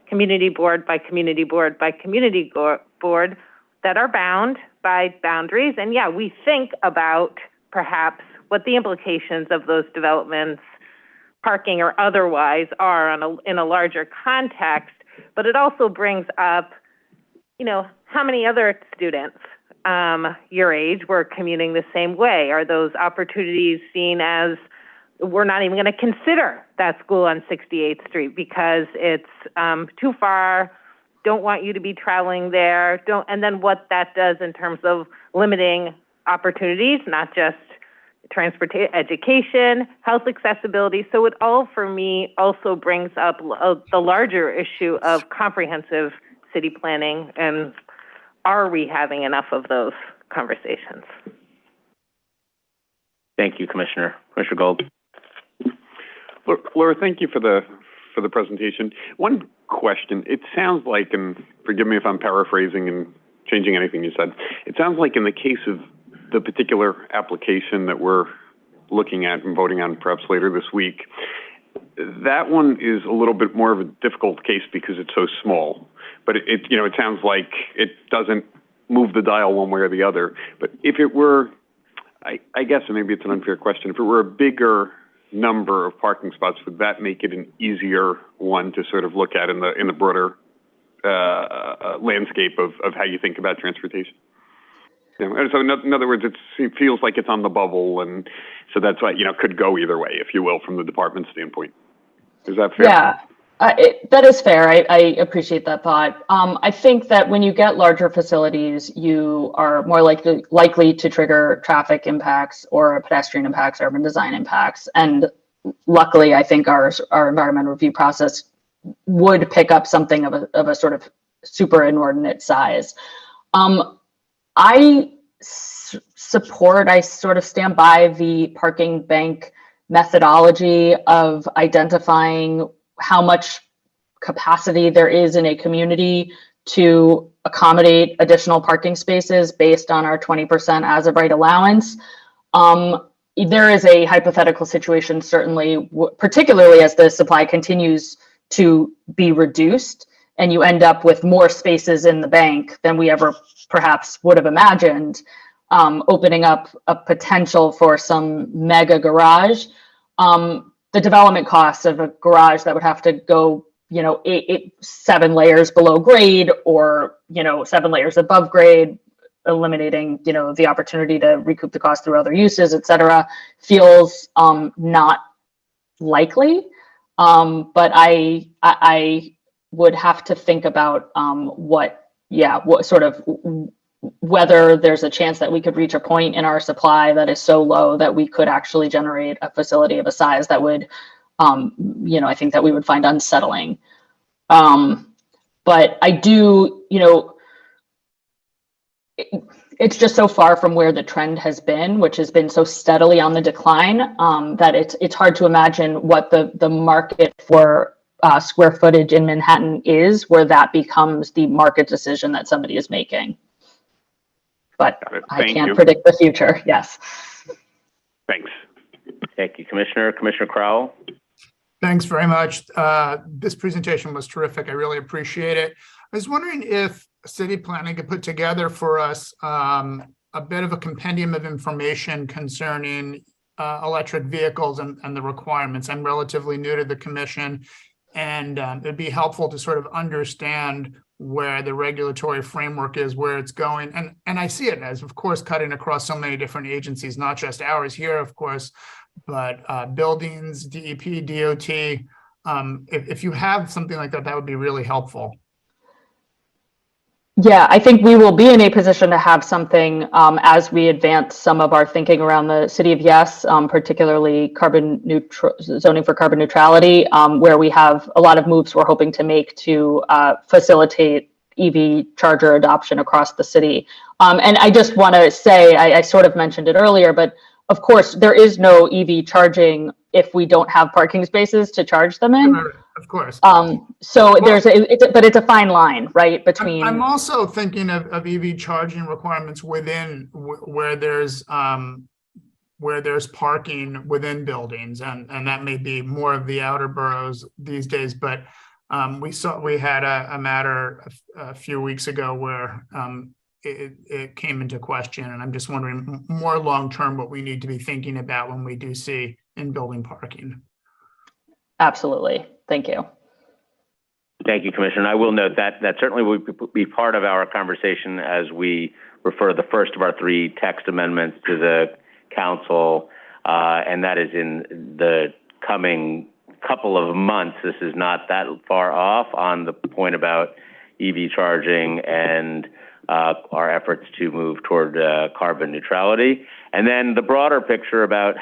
Speaker 14: community board by community board by community board, that are bound by boundaries. And yeah, we think about perhaps what the implications of those developments, parking or otherwise, are in a larger context. But it also brings up, how many other students your age were commuting the same way? Are those opportunities seen as, we're not even going to consider that school on 68th Street because it's too far, don't want you to be traveling there, and then what that does in terms of limiting opportunities, not just transportation, education, health accessibility. So it all, for me, also brings up the larger issue of comprehensive city planning, and are we having enough of those conversations?
Speaker 1: Thank you, Commissioner. Commissioner Gold.
Speaker 5: Laura, thank you for the presentation. One question. It sounds like, and forgive me if I'm paraphrasing and changing anything you said, it sounds like in the case of the particular application that we're looking at and voting on perhaps later this week, that one is a little bit more of a difficult case because it's so small. But it sounds like it doesn't move the dial one way or the other. But if it were, I guess, and maybe it's an unfair question, if it were a bigger number of parking spots, would that make it an easier one to sort of look at in the broader landscape of how you think about transportation? So in other words, it feels like it's on the bubble, and so that's why, could go either way, if you will, from the department standpoint. Is that fair?
Speaker 16: Yeah, that is fair. I appreciate that thought. I think that when you get larger facilities, you are more likely to trigger traffic impacts or pedestrian impacts, urban design impacts. And luckily, I think our environmental review process would pick up something of a sort of super inordinate size. I sort of stand by the parking bank methodology of identifying how much capacity there is in a community to accommodate additional parking spaces based on our 20% as of right allowance. There is a hypothetical situation, certainly, particularly as the supply continues to be reduced and you end up with more spaces in the bank than we ever perhaps would have imagined, opening up a potential for some mega garage. The development costs of a garage that would have to go, 7 layers below grade or, 7 layers above grade, eliminating, the opportunity to recoup the cost through other uses, et cetera, feels not likely. But I would have to think about what sort of, whether there's a chance that we could reach a point in our supply that is so low that we could actually generate a facility of a size that would, I think that we would find unsettling. But I do, it's just so far from where the trend has been, which has been so steadily on the decline, that it's hard to imagine what the market for square footage in Manhattan is, where that becomes the market decision that somebody is making. But I can't predict the future. Yes.
Speaker 5: Thanks.
Speaker 1: Thank you, Commissioner. Commissioner Crowell.
Speaker 9: Thanks very much. This presentation was terrific. I really appreciate it. I was wondering if city planning could put together for us a bit of a compendium of information concerning electric vehicles and the requirements. I'm relatively new to the commission, and it'd be helpful to sort of understand where the regulatory framework is, where it's going. And I see it as, of course, cutting across so many different agencies, not just ours here, of course, but buildings, DEP, DOT. If you have something like that, that would be really helpful.
Speaker 16: Yeah, I think we will be in a position to have something as we advance some of our thinking around the city of Yes, particularly zoning for carbon neutrality, where we have a lot of moves we're hoping to make to facilitate EV charger adoption across the city. And I just want to say, I sort of mentioned it earlier, but of course, there is no EV charging if we don't have parking spaces to charge them in.
Speaker 9: Of course.
Speaker 16: So there's but it's a fine line, right? Between
Speaker 9: I'm also thinking of EV charging requirements within where there's parking within buildings, and that may be more of the outer boroughs these days. But we had a matter a few weeks ago where it came into question, and I'm just wondering more long term what we need to be thinking about when we do see in-building parking.
Speaker 16: Absolutely. Thank you.
Speaker 1: Thank you, Commissioner. I will note that certainly will be part of our conversation as we refer the first of our 3 text amendments to the council, and that is in the coming couple of months. This is not that far off on the point about EV charging and our efforts to move toward carbon neutrality. And then the broader picture about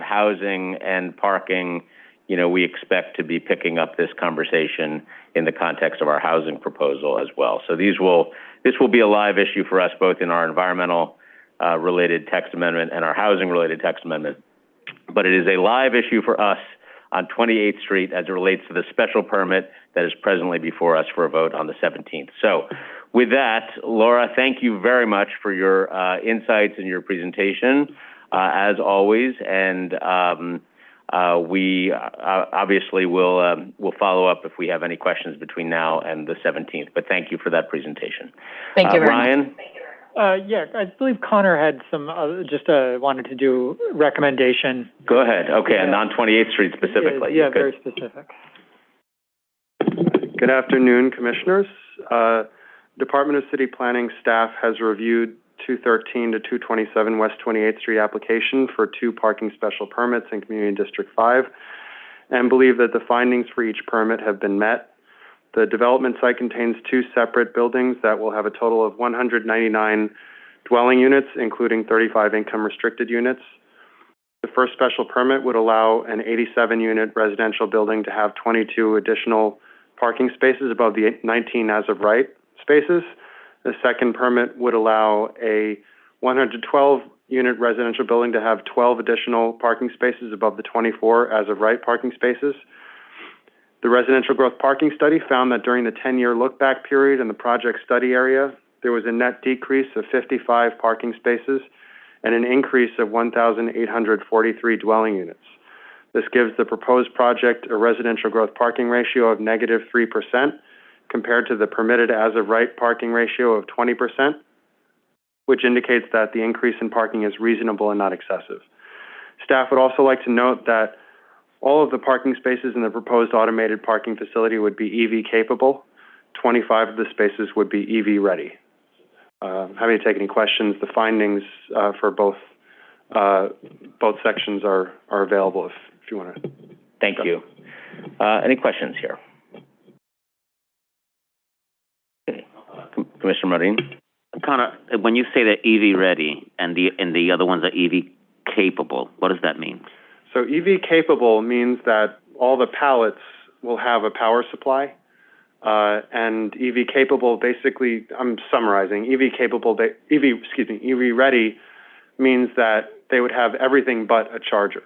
Speaker 1: housing and parking, you know, we expect to be picking up this conversation in the context of our housing proposal as well. So this will be a live issue for us, both in our environmental related text amendment and our housing related text amendment. But it is a live issue for us on 28th Street as it relates to the special permit that is presently before us for a vote on the 17th. So with that, Laura, thank you very much for your insights and your presentation, as always. And we obviously will we'll follow up if we have any questions between now and the 17th. But thank you for that presentation.
Speaker 16: Thank you very
Speaker 1: Ryan?
Speaker 16: much.
Speaker 2: Yeah, I believe Connor had some, wanted to do recommendation.
Speaker 1: Go ahead. Okay, and on 28th Street specifically.
Speaker 2: Yeah,
Speaker 1: Good.
Speaker 2: very specific.
Speaker 6: Good afternoon, Commissioners. Department of City Planning staff has reviewed 213 to 227 West 28th Street application for 2 parking special permits in Community District 5 and believe that the findings for each permit have been met. The development site contains 2 separate buildings that will have a total of 199 dwelling units, including 35 income restricted units. The first special permit would allow an 87-unit residential building to have 22 additional parking spaces above the 19 as of right spaces. The second permit would allow a 112-unit residential building to have 12 additional parking spaces above the 24 as of right parking spaces. The residential growth parking study found that during the 10-year look-back period in the project study area, there was a net decrease of 55 parking spaces and an increase of 1,843 dwelling units. This gives the proposed project a residential growth parking ratio of negative 3% compared to the permitted as-of-right parking ratio of 20%, which indicates that the increase in parking is reasonable and not excessive. Staff would also like to note that all of the parking spaces in the proposed automated parking facility would be EV capable. 25 of the spaces would be EV ready. Happy to take any questions. The findings for both sections are available if you want to.
Speaker 1: Thank you. Any questions here? Okay. Commissioner Marin?
Speaker 10: Connor, when you say that EV ready and the other ones are EV capable, what does that mean?
Speaker 6: So EV capable means that all the pallets will have a power supply, and EV capable basically, I'm summarizing, EV ready means that they would have everything but a charger.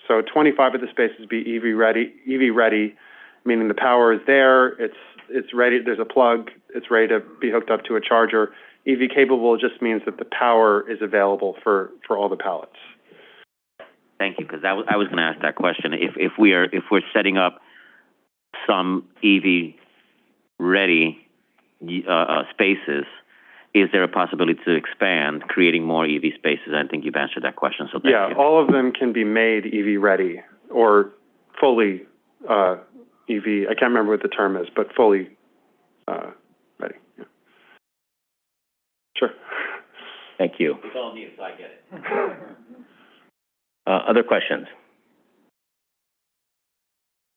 Speaker 6: So 25 of the spaces would be EV ready, meaning the power is there, it's ready, there's a plug, it's ready to be hooked up to a charger. EV capable just means that the power is available for all the pallets.
Speaker 10: Thank you, because I was going to ask that question. If we're setting up some EV ready spaces, is there a possibility to expand, creating more EV spaces? I think you've answered that question, so thank you.
Speaker 6: All of them can be made EV ready or fully EV. I can't remember what the term is, but fully ready. Yeah. Sure.
Speaker 1: Thank you.
Speaker 10: It's all new, so I get it.
Speaker 1: Other questions?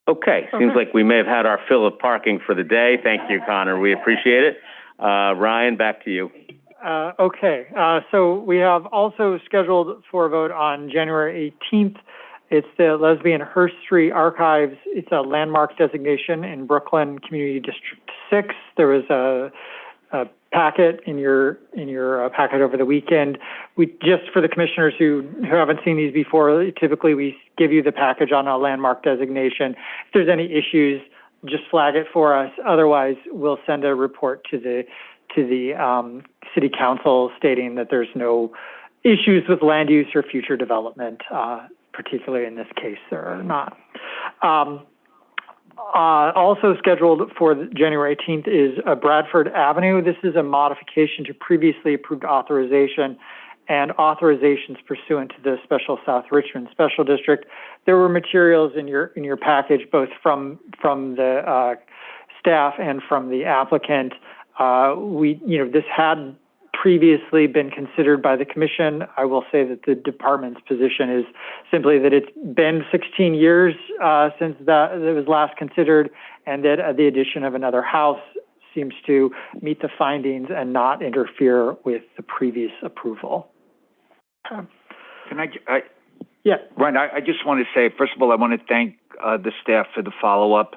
Speaker 1: Okay, seems like we may have had our fill of parking for the day. Thank you, Connor. We appreciate it. Ryan, back to you.
Speaker 2: Okay, so we have also scheduled for a vote on January 18th. It's the Lesbian Hearst Street Archives. It's a landmark designation in Brooklyn Community District 6. There was a packet in your packet over the weekend. We just, for the commissioners who haven't seen these before, typically we give you the package on a landmark designation. If there's any issues, just flag it for us. Otherwise, we'll send a report to the city council stating that there's no issues with land use or future development. Particularly in this case, there are not. Also scheduled for January 18th is Bradford Avenue. This is a modification to previously approved authorization and authorizations pursuant to the Special South Richmond Special District. There were materials in your package, both from the staff and from the applicant. This had previously been considered by the commission. I will say that the department's position is simply that it's been 16 years since it was last considered, and that the addition of another house seems to meet the findings and not interfere with the previous approval.
Speaker 17: Can
Speaker 2: Yeah.
Speaker 17: Ryan, I just want to say, first of all, I want to thank the staff for the follow-up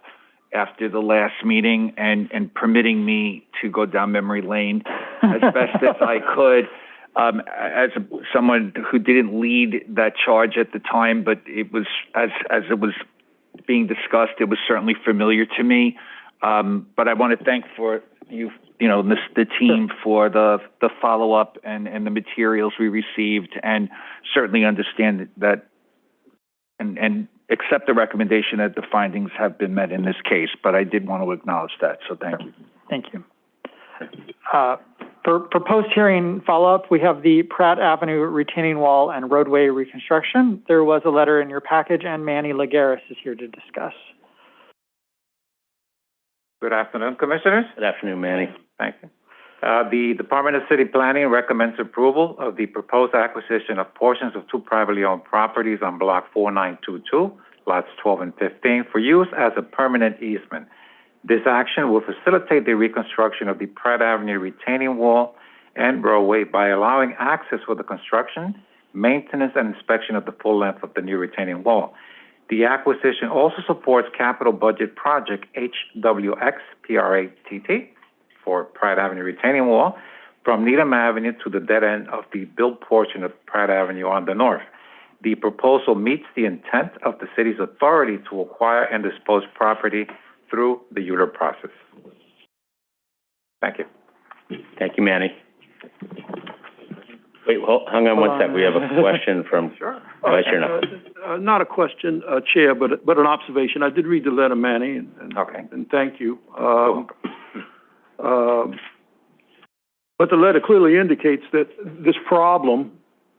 Speaker 17: after the last meeting and permitting me to go down memory lane as best as I could. As someone who didn't lead that charge at the time, but it was, as it was being discussed, it was certainly familiar to me. But I want to thank the team for the follow-up and the materials we received, and certainly understand that and accept the recommendation that the findings have been met in this case. But I did want to acknowledge that, so thank you.
Speaker 2: Thank you. For post-hearing follow-up, we have the Pratt Avenue retaining wall and roadway reconstruction. There was a letter in your package, and Manny Lagares is here to discuss.
Speaker 18: Good afternoon, Commissioners.
Speaker 1: Good afternoon, Manny.
Speaker 18: Thank you. The Department of City Planning recommends approval of the proposed acquisition of portions of two privately owned properties on Block 4922, lots 12 and 15, for use as a permanent easement. This action will facilitate the reconstruction of the Pratt Avenue retaining wall and roadway by allowing access for the construction, maintenance, and inspection of the full length of the new retaining wall. The acquisition also supports capital budget project HWX PRATT for Pratt Avenue retaining wall from Needham Avenue to the dead end of the built portion of Pratt Avenue on the north. The proposal meets the intent of the city's authority to acquire and dispose property through the ULURP process. Thank you.
Speaker 1: Thank you, Manny. Wait, hang on one sec. We have a question from Vice Chair.
Speaker 8: Not a question, Chair, but an observation. I did read the letter, Manny, and thank you. But the letter clearly indicates that this problem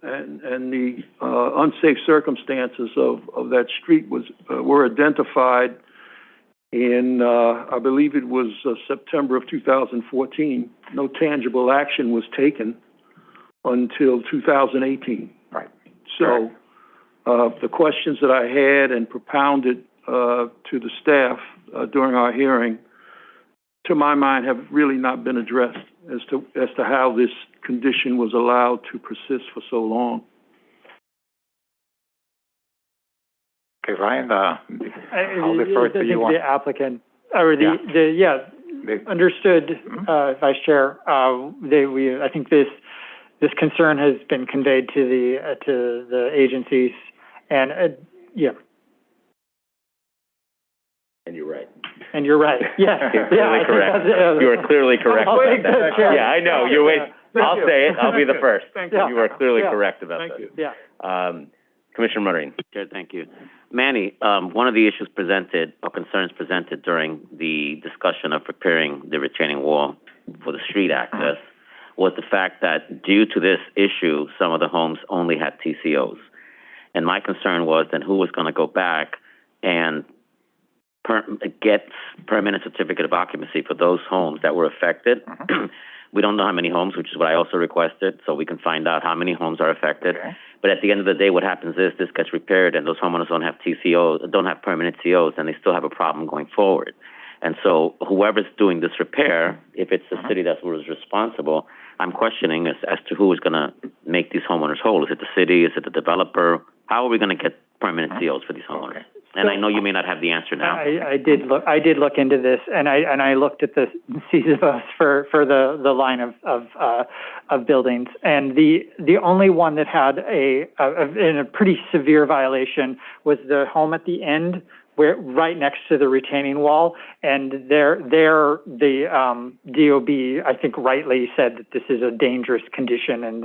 Speaker 8: and the unsafe circumstances of that street were identified in, I believe it was September of 2014. No tangible action was taken until 2018.
Speaker 18: Right.
Speaker 8: So the questions that I had and propounded to the staff during our hearing, to my mind, have really not been addressed as to how this condition was allowed to persist for so long.
Speaker 18: Okay, Ryan, I'll defer to you on
Speaker 2: the applicant, or understood, Vice Chair. I think this concern has been conveyed to the agencies, and
Speaker 1: And you're right.
Speaker 2: And you're right. Yes.
Speaker 1: You're clearly correct. You are clearly correct about that. Yeah, I know. You're waiting. I'll say it. I'll be the first.
Speaker 8: Thank
Speaker 1: you. You are clearly correct about that.
Speaker 8: Thank you.
Speaker 2: Yeah.
Speaker 1: Commissioner Maureen.
Speaker 10: Chair, thank you. Manny, one of the issues presented, or concerns presented during the discussion of preparing the retaining wall for the street access, was the fact that due to this issue, some of the homes only had TCOs. And my concern was then who was going to go back and get permanent certificate of occupancy for those homes that were affected. We don't know how many homes, which is what I also requested, so we can find out how many homes are affected. Okay. But at the end of the day, what happens is this gets repaired and those homeowners don't have TCOs, don't have permanent COs, and they still have a problem going forward. And so whoever's doing this repair, if it's the city that was responsible, I'm questioning as to who is going to make these homeowners whole. Is it the city? Is it the developer? How are we going to get permanent COs for these homeowners? Okay. And I know you may not have the answer now.
Speaker 2: I did look into this, and I looked at the CSOs for the line of buildings, and the only one that had a pretty severe violation was the home at the end, where right next to the retaining wall, and the DOB, I think, rightly said that this is a dangerous condition, and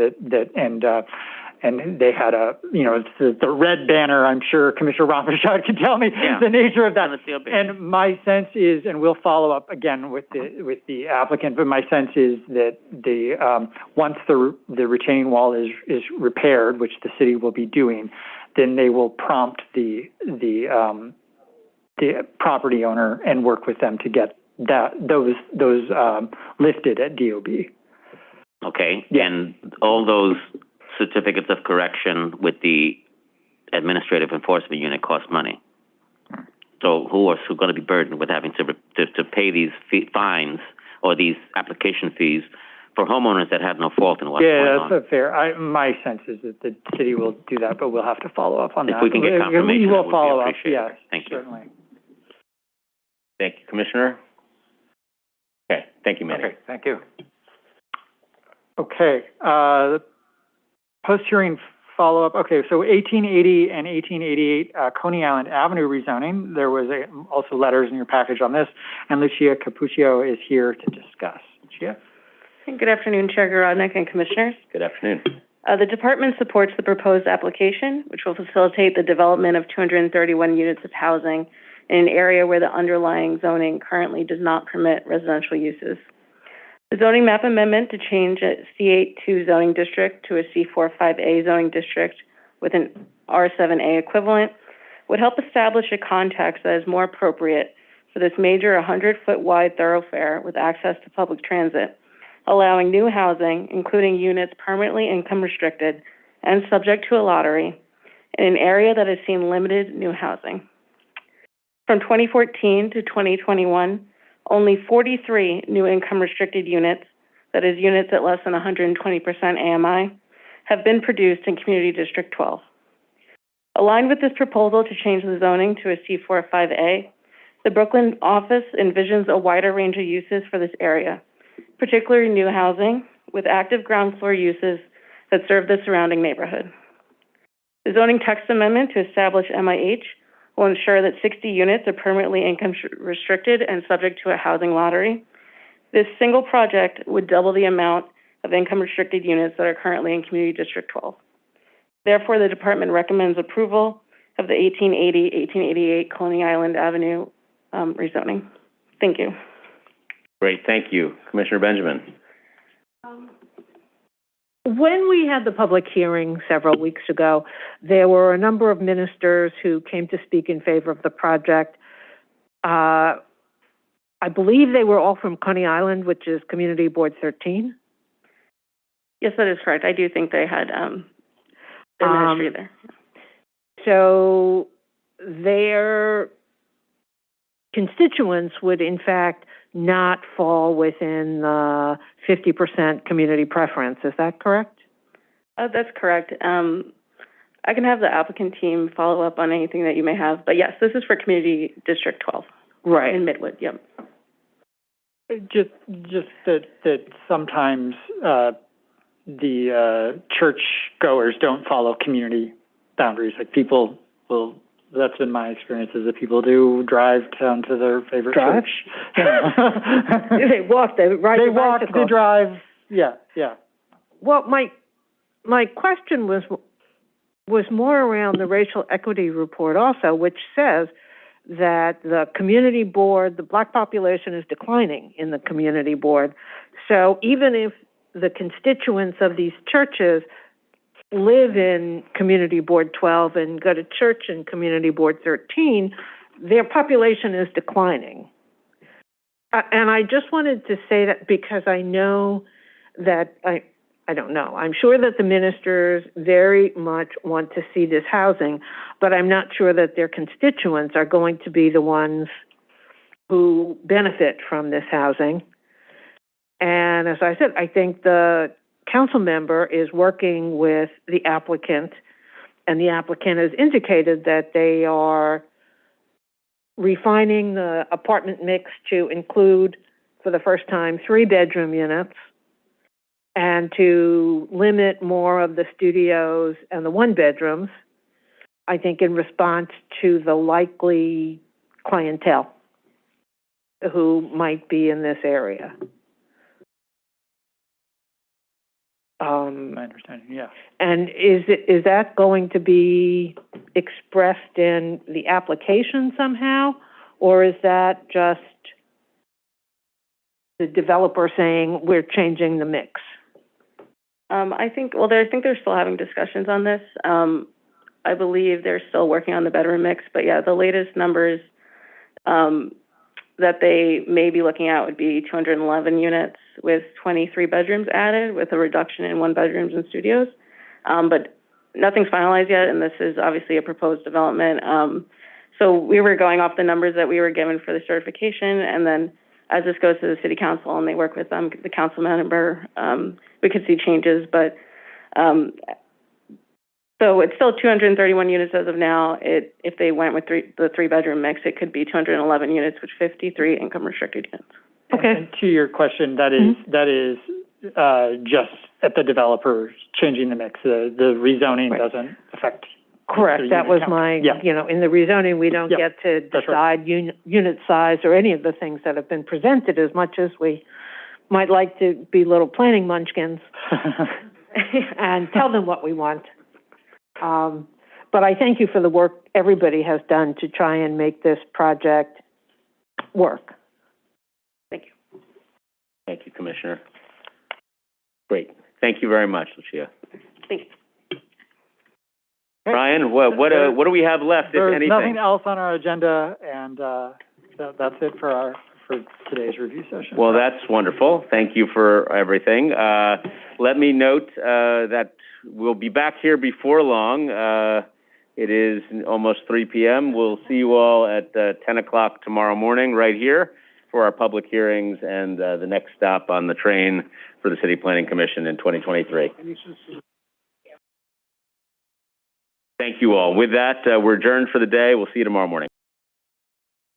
Speaker 2: and they had the red banner. I'm sure Commissioner Ramprashad can tell me the nature of that. And my sense is, and we'll follow up again with the applicant, but my sense is that once the retaining wall is repaired, which the city will be doing, then they will prompt the property owner and work with them to get those lifted at DOB.
Speaker 10: Okay, and all those certificates of correction with the administrative enforcement unit cost money. So who are going to be burdened with having to pay these fines or these application fees for homeowners that had no fault in what's going on?
Speaker 2: Yeah, that's fair. My sense is that the city will do that, but we'll have to follow up on that.
Speaker 10: If we can get confirmation,
Speaker 2: we will follow up. Yes,
Speaker 10: thank you.
Speaker 2: Certainly.
Speaker 1: Thank you, Commissioner. Okay, thank you, Manny.
Speaker 18: Okay, thank you.
Speaker 2: Okay, post-hearing follow-up. Okay, so 1880 and 1888 Coney Island Avenue rezoning. There was also letters in your package on this, and Lucia Capuccio is here to discuss. Lucia?
Speaker 19: Good afternoon, Chair Garodnick and Commissioners.
Speaker 1: Good afternoon.
Speaker 19: The Department supports the proposed application, which will facilitate the development of 231 units of housing in an area where the underlying zoning currently does not permit residential uses. The zoning map amendment to change a C8-2 zoning district to a C4-5A zoning district with an R7A equivalent would help establish a context that is more appropriate for this major 100-foot wide thoroughfare with access to public transit, allowing new housing, including units permanently income restricted and subject to a lottery, in an area that has seen limited new housing. From 2014 to 2021, only 43 new income restricted units, that is units at less than 120% AMI, have been produced in Community District 12. Aligned with this proposal to change the zoning to a C4-5A, the Brooklyn office envisions a wider range of uses for this area, particularly new housing with active ground floor uses that serve the surrounding neighborhood. The zoning text amendment to establish MIH will ensure that 60 units are permanently income restricted and subject to a housing lottery. This single project would double the amount of income restricted units that are currently in Community District 12. Therefore, the department recommends approval of the 1880-1888 Coney Island Avenue rezoning. Thank you.
Speaker 1: Great, thank you. Commissioner Benjamin.
Speaker 7: When we had the public hearing several weeks ago, there were a number of ministers who came to speak in favor of the project. I believe they were all from Coney Island, which is Community Board 13.
Speaker 19: Yes, that is correct. I do think they had their ministry there.
Speaker 7: So their constituents would, in fact, not fall within the 50% community preference. Is that correct?
Speaker 19: That's correct. I can have the applicant team follow up on anything that you may have. But yes, this is for Community District 12.
Speaker 7: Right.
Speaker 19: In Midwood, yep.
Speaker 2: Just that sometimes the church goers don't follow community boundaries. Like people will. That's been my experience, is that people do drive down to their favorite church.
Speaker 7: They walk, they ride
Speaker 2: they
Speaker 7: their
Speaker 2: walk,
Speaker 7: bicycle.
Speaker 2: they drive, yeah.
Speaker 7: Well, my question was more around the racial equity report also, which says that the community board, the black population is declining in the community board. So even if the constituents of these churches live in Community Board 12 and go to church in Community Board 13, their population is declining. And I just wanted to say that because I know that, I don't know, I'm sure that the ministers very much want to see this housing, but I'm not sure that their constituents are going to be the ones who benefit from this housing. And as I said, I think the council member is working with the applicant, and the applicant has indicated that they are refining the apartment mix to include, for the first time, 3-bedroom units, and to limit more of the studios and the 1-bedrooms, I think in response to the likely clientele who might be in this area.
Speaker 2: My understanding, yeah.
Speaker 7: And is that going to be expressed in the application somehow, or is that just the developer saying we're changing the mix?
Speaker 19: I think they're still having discussions on this. I believe they're still working on the bedroom mix, but yeah, the latest numbers that they may be looking at would be 211 units with 23 bedrooms added, with a reduction in 1-bedrooms and studios. But nothing's finalized yet, and this is obviously a proposed development. So we were going off the numbers that we were given for the certification, and then as this goes to the city council and they work with the council member, we could see changes. But so it's still 231 units as of now. If they went with the 3-bedroom mix, it could be 211 units with 53 income restricted units.
Speaker 2: Okay. And to your question, that is just at the developers changing the mix. The rezoning doesn't affect.
Speaker 7: Correct. That was my, in the rezoning, we don't get to decide unit size or any of the things that have been presented, as much as we might like to be little planning munchkins and tell them what we want. But I thank you for the work everybody has done to try and make this project work.
Speaker 19: Thank you.
Speaker 1: Thank you, Commissioner. Great. Thank you very much, Lucia.
Speaker 19: Thank you.
Speaker 1: Brian, what do we have left, if
Speaker 2: There's
Speaker 1: anything?
Speaker 2: nothing else on our agenda, and that's it for today's review session.
Speaker 1: Well, that's wonderful. Thank you for everything. Let me note that we'll be back here before long. It is almost 3 p.m. We'll see you all at 10 o'clock tomorrow morning right here for our public hearings and the next stop on the train for the City Planning Commission in 2023. Thank you all. With that, we're adjourned for the day. We'll see you tomorrow morning.